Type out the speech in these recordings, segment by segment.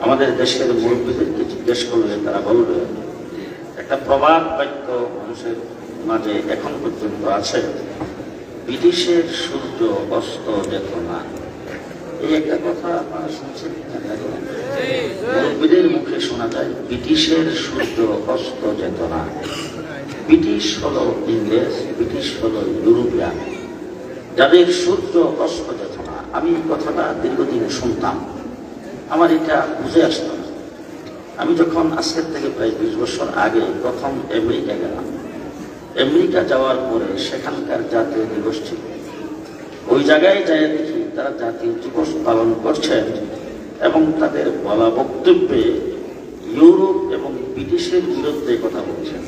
আমাদের দেশের মুরব্বীদেরকে জিজ্ঞেস করলে তারা বলবে, একটা প্রবাদ বাক্য মানুষের মাঝে এখন পর্যন্ত আছে, ব্রিটিশের সূর্য অস্ত যেত না। এই একটা কথা আপনারা শুনছেন, মুরব্বীদের মুখে শোনা যায়, ব্রিটিশের সূর্য অস্ত যেত না। ব্রিটিশ হলো ইংরেজ, ব্রিটিশ হলো ইউরোপিয়ান, যাদের সূর্য অস্ত যেত না। আমি এই কথাটা দীর্ঘদিন শুনতাম, আমার এটা বুঝে আসত না। আমি যখন আজকের থেকে প্রায় 20 বছর আগে প্রথম আমেরিকা গেলাম, আমেরিকা যাওয়ার পরে সেখানকার জাতীয় দিবস ছিল, ওই জায়গায় যাই দেখি তারা জাতীয় দিবস পালন করছেন এবং তাদের বলা বক্তব্যে ইউরোপ এবং ব্রিটিশের বিরুদ্ধে কথা বলছেন।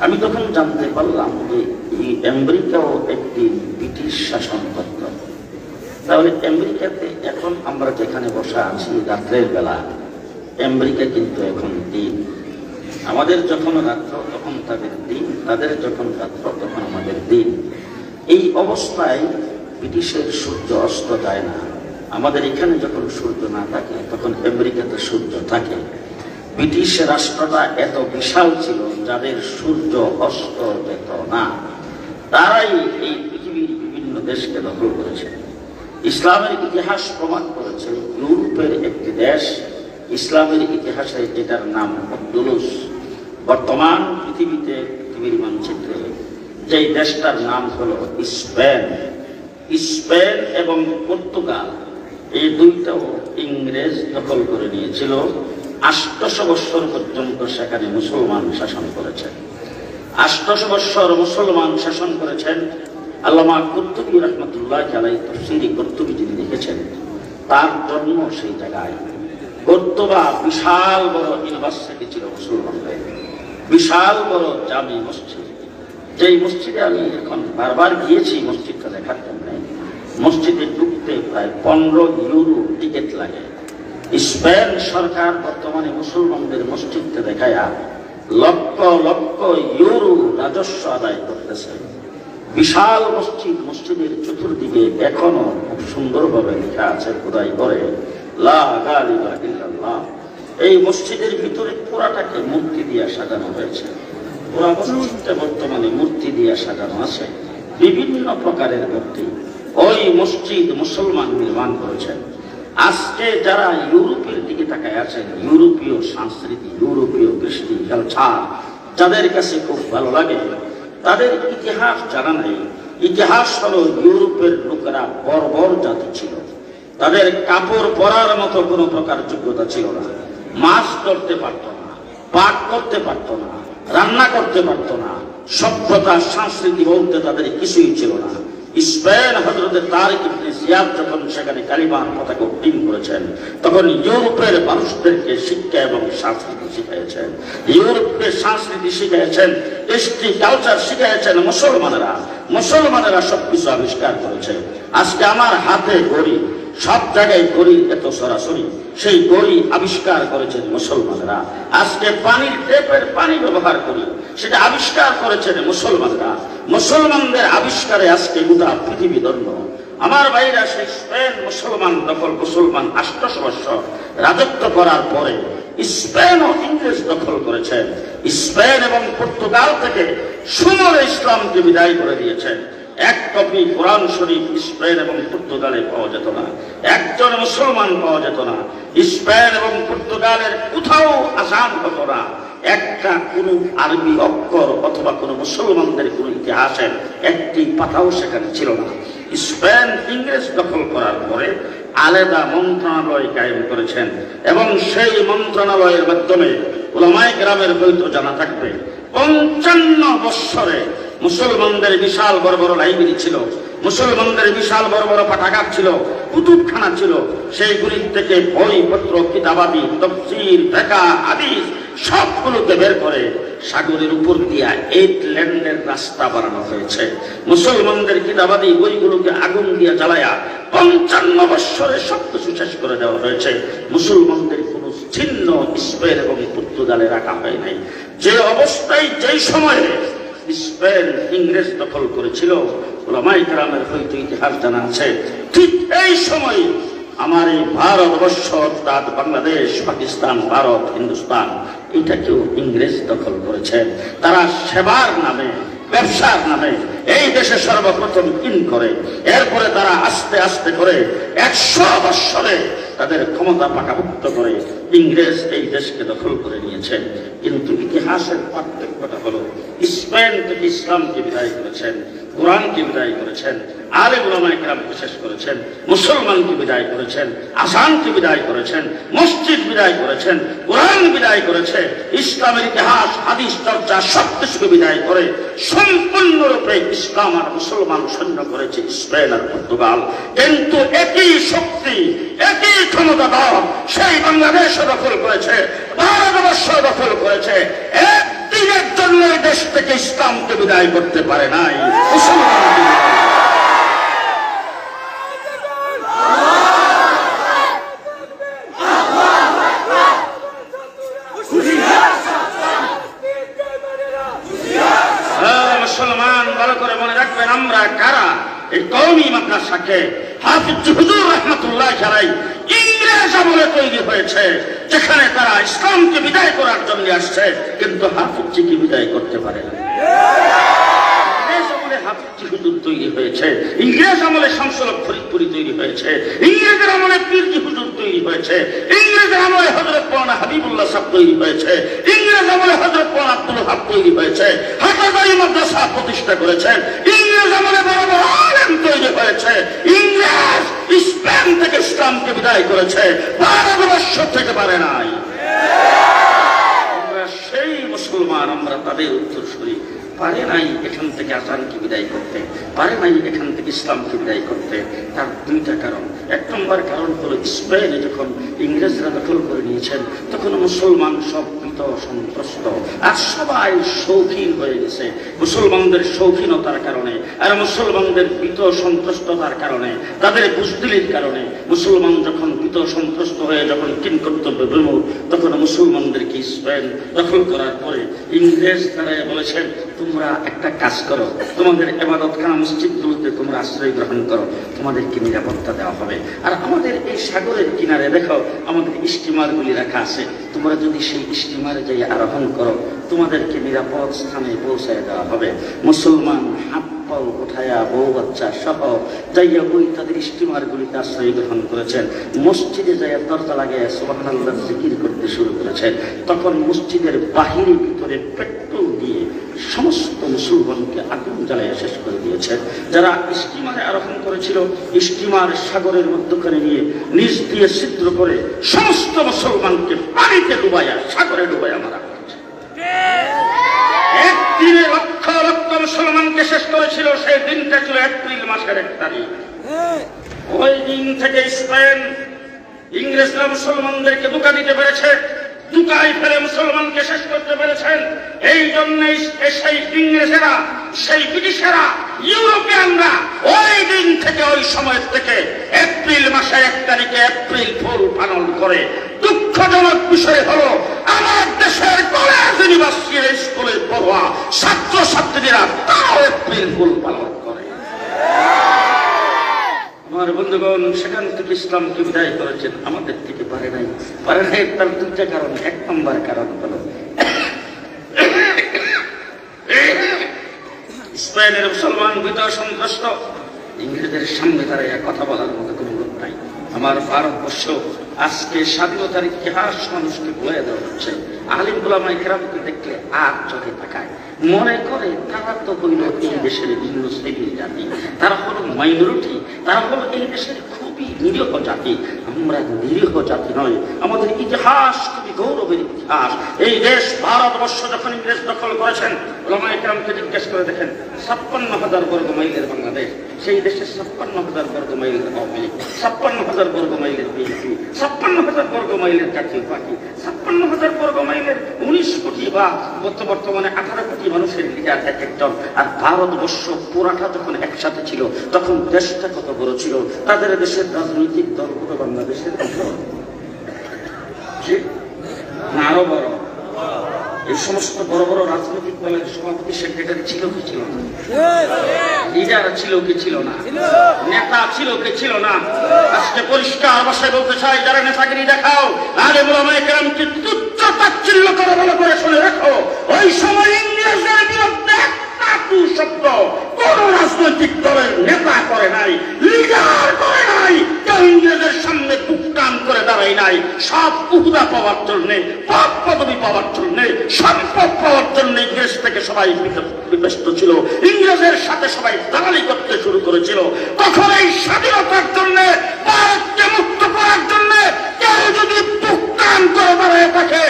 আমি তখন জানতে পারলাম যে এই আমেরিকাও একটি ব্রিটিশ শাসন করত। তাহলে আমেরিকাতে এখন আমরা যেখানে বসা আছি রাত্রের বেলা, আমেরিকা কিন্তু এখন দিন। আমাদের যখন রাত্র তখন তাদের দিন, তাদের যখন রাত্র তখন আমাদের দিন। এই অবস্থায় ব্রিটিশের সূর্য অস্ত যায় না। আমাদের এখানে যখন সূর্য না থাকে তখন আমেরিকাতে সূর্য থাকে। ব্রিটিশ রাষ্ট্রটা এত বিশাল ছিল যাদের সূর্য অস্ত যেত না। তারাই এই পৃথিবীর বিভিন্ন দেশকে দখল করেছে। ইসলামের ইতিহাস প্রমাণ করেছে ইউরোপের একটি দেশ, ইসলামের ইতিহাসে যেটার নাম আন্দলুস, বর্তমান পৃথিবীর মানচিত্রে যেই দেশটার নাম হলো স্পেন। স্পেন এবং পর্তুগাল এই দুইটাও ইংরেজ দখল করে নিয়েছিল। 800 বৎসর পর্যন্ত সেখানে মুসলমান শাসন করেছেন। 800 বৎসর মুসলমান শাসন করেছেন। আল্লামা কুরতুবী রহমতুল্লাহ আলাইহি তাফসীরে কুরতুবী যিনি লিখেছেন, তার জন্ম সেই জায়গায়। কর্তোবা বিশাল বড় ইউনিভার্সিটি ছিল মুসলমানদের, বিশাল বড় জামি মসজিদ, যেই মসজিদে আমি এখন বারবার গিয়েছি মসজিদটা দেখার জন্য। মসজিদে ঢুকতে প্রায় 15 ইউরো টিকিট লাগে। স্পেন সরকার বর্তমানে মুসলমানদের মসজিদকে দেখায়া লক্ষ লক্ষ ইউরো রাজস্ব আদায় করতেছে। বিশাল মসজিদ, মসজিদের চতুর্দিকে এখনো খুব সুন্দরভাবে লেখা আছে খোদাই করে, লা গালিবা ইল্লাল্লাহ। এই মসজিদের ভিতরে পুরাটাকে মূর্তি দিয়ে সাজানো হয়েছে। পুরা মসজিদটা বর্তমানে মূর্তি দিয়ে সাজানো আছে, বিভিন্ন প্রকারের মূর্তি। ওই মসজিদ মুসলমান নির্মাণ করেছেন। আজকে যারা ইউরোপের দিকে তাকায় আছেন, ইউরোপীয় সংস্কৃতি, ইউরোপীয় কৃষ্টি কালচার যাদের কাছে খুব ভালো লাগে, তাদের ইতিহাস জানা নাই। ইতিহাস হলো ইউরোপের লোকেরা বর্বর জাতি ছিল। তাদের কাপড় পরার মতো কোনো প্রকার যোগ্যতা ছিল না। মাছ ধরতে পারত না, পাক করতে পারত না, রান্না করতে পারত না। সভ্যতা সংস্কৃতি বলতে তাদের কিছুই ছিল না। স্পেন হযরতে তারিক ইবনে জিয়াদ যখন সেখানে কালিমার পতাকা উত্তীর্ণ করেছেন, তখন ইউরোপের মানুষদেরকে শিক্ষা এবং সংস্কৃতি শিখিয়েছেন। ইউরোপের সংস্কৃতি শিখিয়েছেন, কৃষ্টি কালচার শিখিয়েছেন মুসলমানেরা। মুসলমানেরা সবকিছু আবিষ্কার করেছে। আজকে আমার হাতে ঘড়ি, সব জায়গায় ঘড়ি এত সরাসরি, সেই ঘড়ি আবিষ্কার করেছেন মুসলমানেরা। আজকে পানির টেপের পানি ব্যবহার করি, সেটা আবিষ্কার করেছেন মুসলমানরা। মুসলমানদের আবিষ্কারে আজকে গোটা পৃথিবী ধন্য। আমার ভাইরা, সেই স্পেন মুসলমান দখল, মুসলমান 800 বৎসর রাজত্ব করার পরে স্পেন ও ইংরেজ দখল করেছেন। স্পেন এবং পর্তুগাল থেকে সমূলে ইসলামকে বিদায় করে দিয়েছেন। এক কপি কোরআন শরীফ স্পেন এবং পর্তুগালে পাওয়া যেত না, একজন মুসলমান পাওয়া যেত না। স্পেন এবং পর্তুগালের কোথাও আযান হতো না। একটা কোনো আরবি অক্ষর অথবা কোনো মুসলমানদের কোনো ইতিহাসের একটি পাতাও সেখানে ছিল না। স্পেন ইংরেজ দখল করার পরে আলাদা মন্ত্রণালয় কায়েম করেছেন এবং সেই মন্ত্রণালয়ের মাধ্যমে উলামায়ে কেরামের হয়তো জানা থাকবে, 55 বৎসরে মুসলমানদের বিশাল বড় বড় লাইব্রেরি ছিল, মুসলমানদের বিশাল বড় বড় পাঠাগার ছিল, কুতুবখানা ছিল। সেইগুলির থেকে বইপত্র, কিতাবাদি, তাফসীর, ফিকহ, হাদিস সবগুলোকে বের করে সাগরের উপর দিয়া 8 ল্যান্ডের রাস্তা বানানো হয়েছে। মুসলমানদের কিতাবাদি বইগুলোকে আগুন দিয়ে জ্বালায়া 55 বৎসরে সবকিছু শেষ করে দেওয়া হয়েছে। মুসলমানদের কোনো চিহ্ন স্পেন এবং পর্তুগালে রাখা হয় নাই। যে অবস্থায়, যেই সময়ে স্পেন ইংরেজ দখল করেছিল, উলামায়ে কেরামের হয়তো ইতিহাস জানা আছে, ঠিক এই সময় আমার এই ভারতবর্ষ অর্থাৎ বাংলাদেশ, পাকিস্তান, ভারত, হিন্দুস্তান, এটাকেও ইংরেজ দখল করেছেন। তারা সেবার নামে, ব্যবসার নামে এই দেশে সর্বপ্রথম ইন করে, এরপরে তারা আস্তে আস্তে করে 100 বৎসরে তাদের ক্ষমতা পাকাভুক্ত করে ইংরেজ এই দেশকে দখল করে নিয়েছেন। কিন্তু ইতিহাসের পার্থক্যটা হলো, স্পেন থেকে ইসলামকে বিদায় করেছেন, কোরআনকে বিদায় করেছেন, আলেম ওলামায়ে কেরামকে শেষ করেছেন, মুসলমানকে বিদায় করেছেন, আযানকে বিদায় করেছেন, মসজিদ বিদায় করেছেন, কোরআন বিদায় করেছে, ইসলামের ইতিহাস, হাদিস চর্চা সবকিছুকে বিদায় করে সম্পূর্ণরূপে ইসলাম আর মুসলমান সৈন্য করেছে স্পেন আর পর্তুগাল। কিন্তু একই শক্তি, একই ক্ষমতাধর সেই বাংলাদেশও দখল করেছে, ভারতবর্ষ দখল করেছে। একদিনের জন্য দেশ থেকে ইসলামকে বিদায় করতে পারে নাই, মুসলমানকে মুসলমান। ভালো করে মনে রাখবেন, আমরা কারা? এই কওমি মাদ্রাসাকে হাফিজ হুজুর রহমাতুল্লাহ আলাইহি ইংরেজ আমলে তৈরি হয়েছে, যেখানে তারা ইসলামকে বিদায় করার জন্য আসছে, কিন্তু হাফিজকে বিদায় করতে পারে না। হাফিজ হুজুর তৈরি হয়েছে, ইংরেজ আমলে শামসুল হক ফরিদপুরি তৈরি হয়েছে, ইংরেজের আমলে পীরজি হুজুর তৈরি হয়েছে, ইংরেজের আমলে হযরত মাওলানা হাবিবুল্লাহ সাহেব তৈরি হয়েছে, ইংরেজ আমলে হযরত মাওলানা আব্দুল ওয়াহাব তৈরি হয়েছে, হাফেজাই মাদ্রাসা প্রতিষ্ঠা করেছেন, ইংরেজ আমলে বড় বড় আলেম তৈরি হয়েছে। ইংরেজ স্পেন থেকে ইসলামকে বিদায় করেছে, ভারতবর্ষ থেকে পারে নাই। আমরা সেই মুসলমান, আমরা তাদের উত্তরসূরি। পারে নাই এখান থেকে আযানকে বিদায় করতে, পারে নাই এখান থেকে ইসলামকে বিদায় করতে। তার দুইটা কারণ। 1 নম্বর কারণ হলো, স্পেনে যখন ইংরেজরা দখল করে নিয়েছেন, তখন মুসলমান সব ভীত সন্ত্রস্ত আর সবাই শৌখিন হয়ে গেছে। মুসলমানদের শৌখিনতার কারণে আর মুসলমানদের ভীত সন্ত্রস্ততার কারণে, তাদের বুজদিলির কারণে, মুসলমান যখন ভীত সন্ত্রস্ত হয়ে যখন কিংকর্তব্যে বিমূঢ়, তখন মুসলমানদেরকে স্পেন দখল করার পরে ইংরেজ তারা বলেছেন, তোমরা একটা কাজ করো, তোমাদের ইবাদতখানা মসজিদগুলোতে তোমরা আশ্রয় গ্রহণ করো, তোমাদেরকে নিরাপত্তা দেওয়া হবে। আর আমাদের এই সাগরের কিনারে দেখো, আমাদের স্টিমারগুলি রাখা আছে, তোমরা যদি সেই স্টিমারে যাই আরোহণ করো, তোমাদেরকে নিরাপদ স্থানে পৌঁছায় দেওয়া হবে। মুসলমান হাত পাও উঠায়া বউ বাচ্চা সহ যাইয়া ওই তাদের স্টিমারগুলিতে আশ্রয় গ্রহণ করেছেন। মসজিদে যাইয়া দরজা লাগিয়ে সুবহানাল্লাহ জিকির করতে শুরু করেছেন। তখন মসজিদের বাহিরে ভিতরে পেট্রোল দিয়ে সমস্ত মুসলমানকে আগুন জ্বালাইয়া শেষ করে দিয়েছেন। যারা স্টিমারে আরোহণ করেছিল, স্টিমার সাগরের মধ্যখানে নিয়ে নিচ দিয়ে ছিদ্র করে সমস্ত মুসলমানকে পানিতে ডুবাইয়া, সাগরে ডুবাইয়া মারা হয়েছে। একদিনে লক্ষ লক্ষ মুসলমানকে শেষ করেছিল। সেই দিনটা ছিল এপ্রিল মাসের 1 তারিখ। ওই দিন থেকে স্পেন, ইংরেজরা মুসলমানদেরকে ধোঁকা দিতে পেরেছে, ধোঁকায় ফেলে মুসলমানকে শেষ করতে পেরেছেন। এই জন্যই সেই ইংরেজেরা, সেই ব্রিটিশেরা, ইউরোপিয়ানরা ওই দিন থেকে, ওই সময় থেকে এপ্রিল মাসে 1 তারিখে এপ্রিল ফুল পালন করে। দুঃখজনক বিষয় হলো, আমার দেশের কলেজ ইউনিভার্সিটির স্কুলের পড়ুয়া ছাত্রছাত্রীরা তাও এপ্রিল ফুল পালন করে। আমার বন্ধুগণ, সেখান থেকে ইসলামকে বিদায় করেছেন, আমাদের থেকে পারে নাই। পারে নাই তার দুইটা কারণ। 1 নম্বর কারণ হলো, স্পেনের মুসলমান ভীত সন্ত্রস্ত, ইংরেজদের সামনে দাঁড়িয়ে কথা বলার মতো কোনো লোক নাই। আমার ভারতবর্ষ আজকে স্বাধীনতার ইতিহাস মানুষকে বলে দেওয়া হচ্ছে। আলিম ওলামায়ে কেরামকে দেখলে আর চোখে তাকায়, মনে করে তারা তো হইল এই দেশের ভিন্ন শ্রেণীর জাতি, তারা হলো মাইনরিটি, তারা হলো এই দেশের খুবই নিরীহ জাতি। আমরা নিরীহ জাতি নয়, আমাদের ইতিহাস খুবই গৌরবের ইতিহাস। এই দেশ ভারতবর্ষ যখন ইংরেজ দখল করেছেন, ওলামায়ে কেরামকে জিজ্ঞেস করে দেখেন, 56,000 বর্গ মাইলের বাংলাদেশ, সেই দেশে 56,000 বর্গ মাইলের আওয়ামী লীগ, 56,000 বর্গ মাইলের বিএনপি, 56,000 বর্গ মাইলের জাতীয় পার্টি, 56,000 বর্গ মাইলের 19 কোটি বা বর্তমানে 18 কোটি মানুষের লিডার এক একজন। আর ভারতবর্ষ পুরাটা যখন একসাথে ছিল, তখন দেশটা কত বড় ছিল। তাদের দেশের রাজনৈতিক দল কত বাংলাদেশের আরো বড়। এই সমস্ত বড় বড় রাজনৈতিক দলের সভাপতি সেক্রেটারি ছিল কি ছিল না? লিডার ছিল কি ছিল না? নেতা ছিল কি ছিল না? আজকে পরিষ্কার ভাষায় বলতে চাই, যারা নেতাগিরি দেখাও, আলেম ওলামায়ে কেরামকে তুচ্ছ তাচ্ছিল্য করে বলে করে শুনে রাখো, ওই সময় ইংরেজদের বিরুদ্ধে শব্দ কোন রাজনৈতিক দলের নেতা করে নাই, লিডার করে নাই, কেউ ইংরেজের সামনে বুক টান করে দাঁড়ায় নাই। সব উহুদা পাওয়ার জন্যে, পদ পদবি পাওয়ার জন্যে, সম্পদ পাওয়ার জন্য ইংরেজ থেকে সবাই ব্যস্ত ছিল, ইংরেজের সাথে সবাই দালালি করতে শুরু করেছিল। তখন এই স্বাধীনতার জন্য, ভারতকে মুক্ত করার জন্য কেউ যদি বুক টান করে দাঁড়ায় থাকে,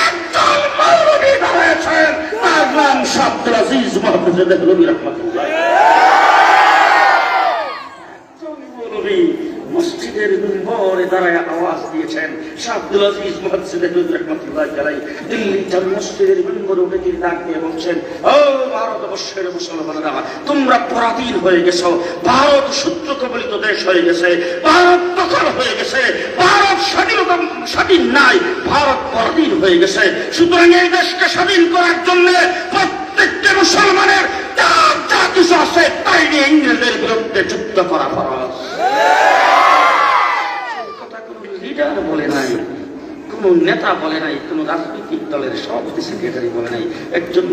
একজন মৌলবী দাঁড়ায়ছেন, তার নাম আব্দুল আজিজ মোহাম্মদ দেহলভী রহমাতুল্লাহ। মসজিদের মিম্বরে দাঁড়ায় আওয়াজ দিয়েছেন, আব্দুল আজিজ মোহাম্মদ দেহলভী রহমাতুল্লাহ আলাইহি দিল্লি জামে মসজিদের মিম্বরে উঠে গিয়ে ডাক দিয়ে বলছেন, ও ভারতবর্ষের মুসলমানেরা, তোমরা পরাধীন হয়ে গেছো, ভারত শত্রু কবলিত দেশ হয়ে গেছে, ভারত দখল হয়ে গেছে, ভারত স্বাধীন নাই, ভারত পরাধীন হয়ে গেছে। সুতরাং এই দেশকে স্বাধীন করার জন্য প্রত্যেকটা মুসলমানের যা কিছু আছে তাই নিয়ে ইংরেজদের বিরুদ্ধে যুদ্ধ করা ফরজ। কথা কোন লিডার বলে নাই, কোন নেতা বলে নাই, কোন রাজনৈতিক দলের সভাপতি সেক্রেটারি বলে নাই, একজন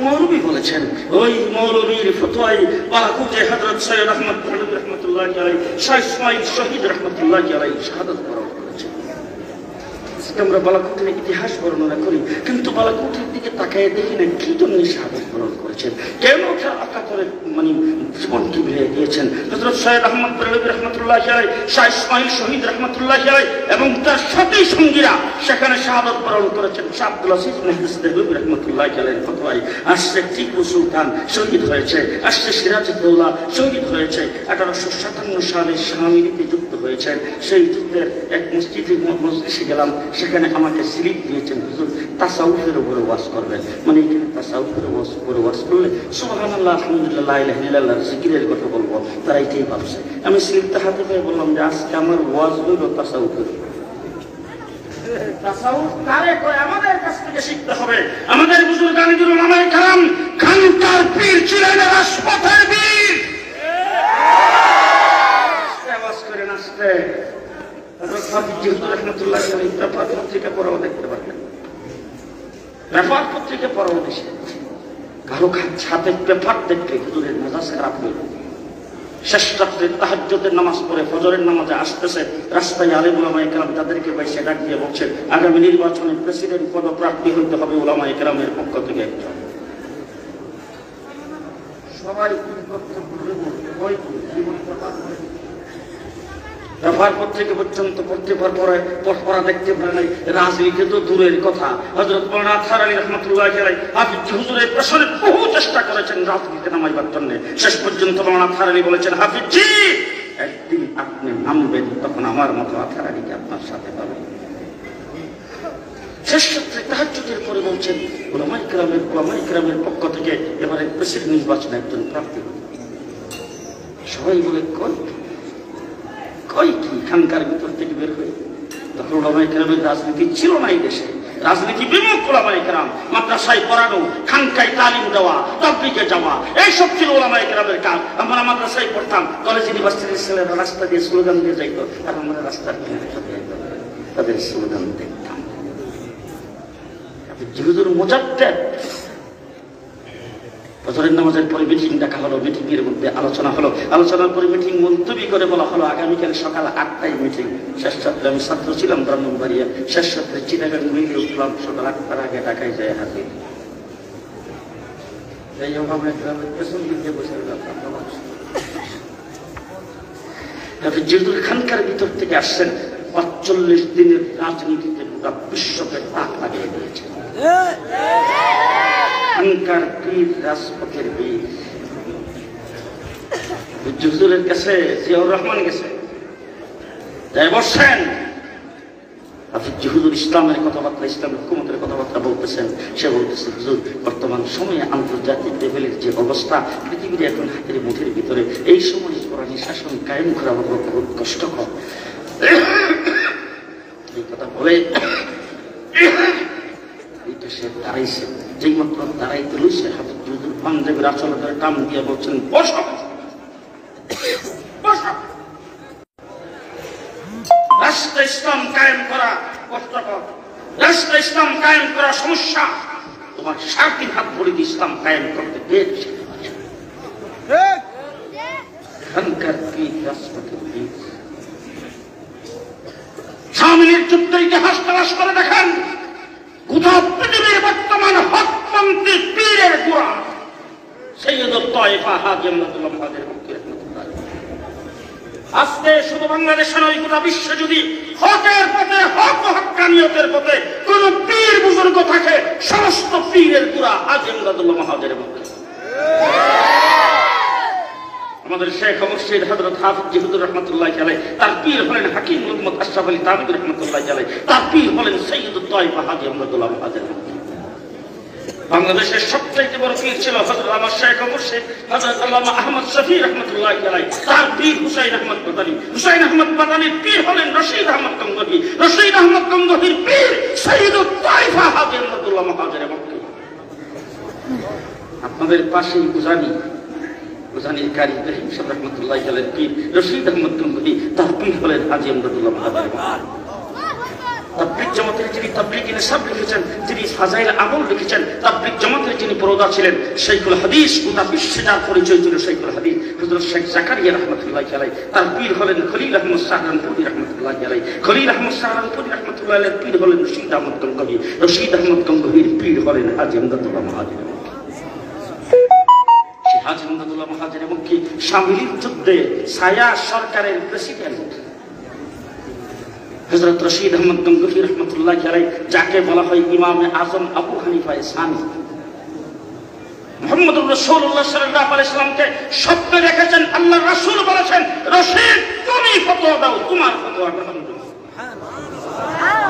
মৌলবী বলেছেন। ওই মৌলবীর ফতোয়ায় বালাকোটে হযরত সৈয়দ আহমদ রহমাতুল্লাহ আলাইহি, শাহ ইসমাঈল শহীদ রহমাতুল্লাহ আলাইহি শাহাদাত বরণ করেছেন। আমরা বালাকোটের ইতিহাস বর্ণনা করি, কিন্তু বালাকোটের দিকে তাকায় দেখি না কি জন্য শাহাদাত বরণ করেছেন, কেন আকাতরে মানে জীবনটি বিলিয়ে দিয়েছেন। হযরত সৈয়দ আহমদ রহমাতুল্লাহ আলাইহি, শাহ ইসমাঈল শহীদ রহমাতুল্লাহ আলাইহি এবং তার সাথী সঙ্গীরা সেখানে শাহাদাত বরণ করেছেন। শাহ আব্দুল আজিজ দেহলভী রহমাতুল্লাহ আলাইহির ফতোয়ায় আসছে টিপু সুলতান শহীদ হয়েছে, আসছে সিরাজউদ্দৌলা শহীদ হয়েছে, 1857 সালে শামিলিতে যুদ্ধ হয়েছে। সেই যুদ্ধের এক মসজিদে গেলাম, সেখানে আমাকে স্লিপ দিয়েছেন, হুজুর তাসাউফের উপরে ওয়াজ করবেন, মানে এখানে তাসাউফের উপরে ওয়াজ করলে সুবহানাল্লাহ আলহামদুলিল্লাহ লা ইলাহা ইল্লাল্লাহ জিকিরের কথা বলবো, তারা এটাই ভাবছে। আমি স্লিপটা হাতে পেয়ে বললাম যে আজকে আমার ওয়াজ হইল তাসাউফের। তাসাউফ কারে কয় আমাদের কাছ থেকে শিখতে হবে। আমাদের বুজুর্গানিদের উলামায়ে কেরাম খানকার পীর ছিলেন, রাজপথের বীর। ওয়াজ করে নাচতে পেপার পত্রিকা পড়াও দেখতে পারবেন, পেপার পত্রিকা পড়াও দেশে কারো ছাতে পেপার দেখলে হুজুরের মেজাজ খারাপ হইল। শেষ রাত্রে তাহাজ্জুদের নামাজ পড়ে ফজরের নামাজে আসতেছে, রাস্তায় আলেম উলামায়ে কেরাম তাদেরকে বাইসে ডাক দিয়ে বলছেন, আগামী নির্বাচনে প্রেসিডেন্ট পদপ্রার্থী হইতে হবে উলামায়ে কেরামের পক্ষ থেকে একজন। সবাই পেপার পত্রিকা পর্যন্ত পড়তে পড়া দেখতে পারে নাই, রাজনীতি তো দূরের কথা। হযরত মাওলানা আতহার আলী রহমাতুল্লাহ আলাইহি হাফিজ হুজুরের পেছনে বহু চেষ্টা করেছেন রাজনীতিতে নামাইবার জন্য। শেষ পর্যন্ত মাওলানা আতহার আলী বলেছেন, হাফিজ জি একদিন আপনি নামবেন, তখন আমার মতো আতহার আলীকে আপনার সাথে পাবেন। শেষ রাত্রে তাহাজ্জুদের পরে বলছেন, উলামায়ে কেরামের পক্ষ থেকে এবারে প্রেসিডেন্ট নির্বাচনে একজন প্রার্থী। সবাই বলে কই কি খানকার ভিতর থেকে বের হয়ে। তখন উলামায়ে কেরামের রাজনীতি ছিল না এই দেশে, রাজনীতি বিমুখ উলামায়ে কেরাম, মাদ্রাসায় পড়ানো, খানকায় তালিম দেওয়া, তাবলীগে যাওয়া, এইসব ছিল উলামায়ে কেরামের কাজ। আমরা মাদ্রাসায় পড়তাম, কলেজ ইউনিভার্সিটির ছেলেরা রাস্তা দিয়ে স্লোগান দিয়ে যাইতো, আর আমরা রাস্তার তাদের স্লোগান দেখতাম। হুজুর মুজাদ্দেদ ফজরের নামাজের পরে মিটিং ডাকা হলো, মিটিং এর মধ্যে আলোচনা হলো, আলোচনার পরে মিটিং মুলতবি করে বলা হলো আগামীকাল সকাল 8টায় মিটিং। শেষ রাত্রে আমি ছাত্র ছিলাম ব্রাহ্মণবাড়িয়া, শেষ রাত্রে চিটাগাং মিলে উঠলাম, সকাল 8টার আগে ঢাকায় যায় হাজির। যেহেতু খানকার ভিতর থেকে আসছেন, 45 দিনের রাজনীতিতে গোটা বিশ্বকে তাক লাগিয়ে দিয়েছে। খানকার পীর, রাজপথের বীর। হুজুরের কাছে জিয়াউর রহমান গেছে, যাই বসছেন, হুজুর ইসলামের কথাবার্তা, ইসলামের হুকুমতের কথাবার্তা বলতেছেন। সে বলতেছে, হুজুর বর্তমান সময়ে আন্তর্জাতিক লেভেলের যে অবস্থা, পৃথিবীর এখন হাতের মুঠের ভিতরে, এই সময় কোরআনী শাসন কায়েম করা বহুত কষ্টকর। এই কথা বলে দাঁড়াইছে, যেই মাত্র দাঁড়াইতে লইছে হযরত হুজুর পাঞ্জাবির আঁচল ধরে টান দিয়ে বলছেন, বসো বসো। রাষ্ট্র ইসলাম কায়েম করা কষ্টকর, রাষ্ট্র ইসলাম কায়েম করা সমস্যা। তোমার 3.5 হাত ভরে ইসলাম কায়েম করতে পেরেছে। এখানকার কি রাষ্ট্রপতির বীর শামিলের যুদ্ধের ইতিহাস তালাশ করে দেখেন, গোটা পৃথিবীর বর্তমান হকপন্থী পীরের গোড়া সৈয়দুত তায়েফা হাজী আহমদুল্লাহ মুহাজির মক্কি রাহমাতুল্লাহ। আজকে শুধু বাংলাদেশে নয়, গোটা বিশ্ব যদি হকের পথে, হক ও হক্কানিয়তের পথে কোন পীর বুজুর্গ থাকে, সমস্ত পীরের গোড়া হাজী আহমদুল্লাহ মুহাজির মক্কি। আমাদের শেখ মুর্শিদ হযরত হাফিজ জিহুদুর রহমাতুল্লাহ আলাইহি, তার পীর হলেন হাকিম মুহাম্মদ আশরাফ আলী তানভী রহমাতুল্লাহ আলাইহি, তার পীর হলেন সৈয়দুত তায়েফা হাজী আহমদুল্লাহ মুহাজির মক্কি। বাংলাদেশের সবচেয়ে বড় পীর ছিল হযরত আমার শেখ মুর্শিদ হযরত আল্লামা আহমদ শফী রহমাতুল্লাহ আলাইহি, তার পীর হুসাইন আহমদ মাদানী, হুসাইন আহমদ মাদানীর পীর হলেন রশিদ আহমদ গঙ্গোহী, রশিদ আহমদ গঙ্গোহীর পীর সৈয়দুত তায়েফা হাজী আহমদুল্লাহ মুহাজির মক্কি। আপনাদের পাশেই গুজানির কারি ইব্রাহিম সাহেব রহমাতুল্লাহ আলাইহির পীর রশিদ আহমদ গঙ্গোহী, তার পীর হলেন হাজী আহমদুল্লাহ মুহাজির মক্কি। তাবলীগ জামাতের যিনি তাবলীগি নিসাব লিখেছেন, যিনি ফাজাইল আমল লিখেছেন, তাবলীগ জামাতের যিনি প্রোদা ছিলেন, শাইখুল হাদিস, গোটা বিশ্বে যার পরিচয় ছিল শাইখুল হাদিস হযরত শেখ জাকারিয়া রহমাতুল্লাহ আলাইহি, তার পীর হলেন খলিল আহমদ সাহারানপুরী রহমাতুল্লাহ আলাইহি, খলিল আহমদ সাহারানপুরী রহমাতুল্লাহ আলাইহির পীর হলেন রশিদ আহমদ গঙ্গোহী, রশিদ আহমদ গঙ্গোহীর পীর হলেন হাজী আহমদুল্লাহ মুহাজির মক্কি। হাজী আহমদুল্লাহ মুহাজির মক্কি শামিলির যুদ্ধে ছায়া সরকারের প্রেসিডেন্ট হযরত রশিদ আহমদ গঙ্গোহী রহমাতুল্লাহ আলাইহি, যাকে বলা হয় ইমামে আজম আবু হানিফা সানি, মুহাম্মদুর রাসূলুল্লাহ সাল্লাল্লাহু আলাইহি সাল্লামকে স্বপ্নে দেখেছেন, আল্লাহর রাসূল বলেছেন, রশিদ তুমি ফতোয়া দাও, তোমার ফতোয়া গ্রহণ করব।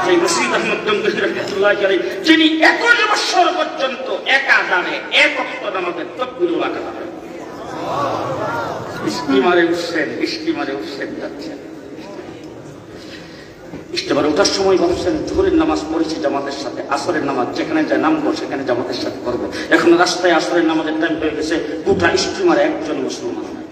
সেই রশিদ আহমদ গঙ্গোহী রহমাতুল্লাহ আলাইহি, যিনি 21 বছর পর্যন্ত একাধারে এক ওয়াক্ত নামাজের তাকবীর ওয়া কাযা করেন, স্টিমারে উঠছেন যাচ্ছেন, ইস্তেমারে ওঠার সময় ভাবছেন জোহরের নামাজ পড়েছি জামাতের সাথে, আসরের নামাজ যেখানে যায় নামবো সেখানে জামাতের সাথে করবো। এখন রাস্তায় আসরের নামাজের টাইম হয়ে গেছে, গোটা ইস্তেমারে একজন মুসলমান নাই,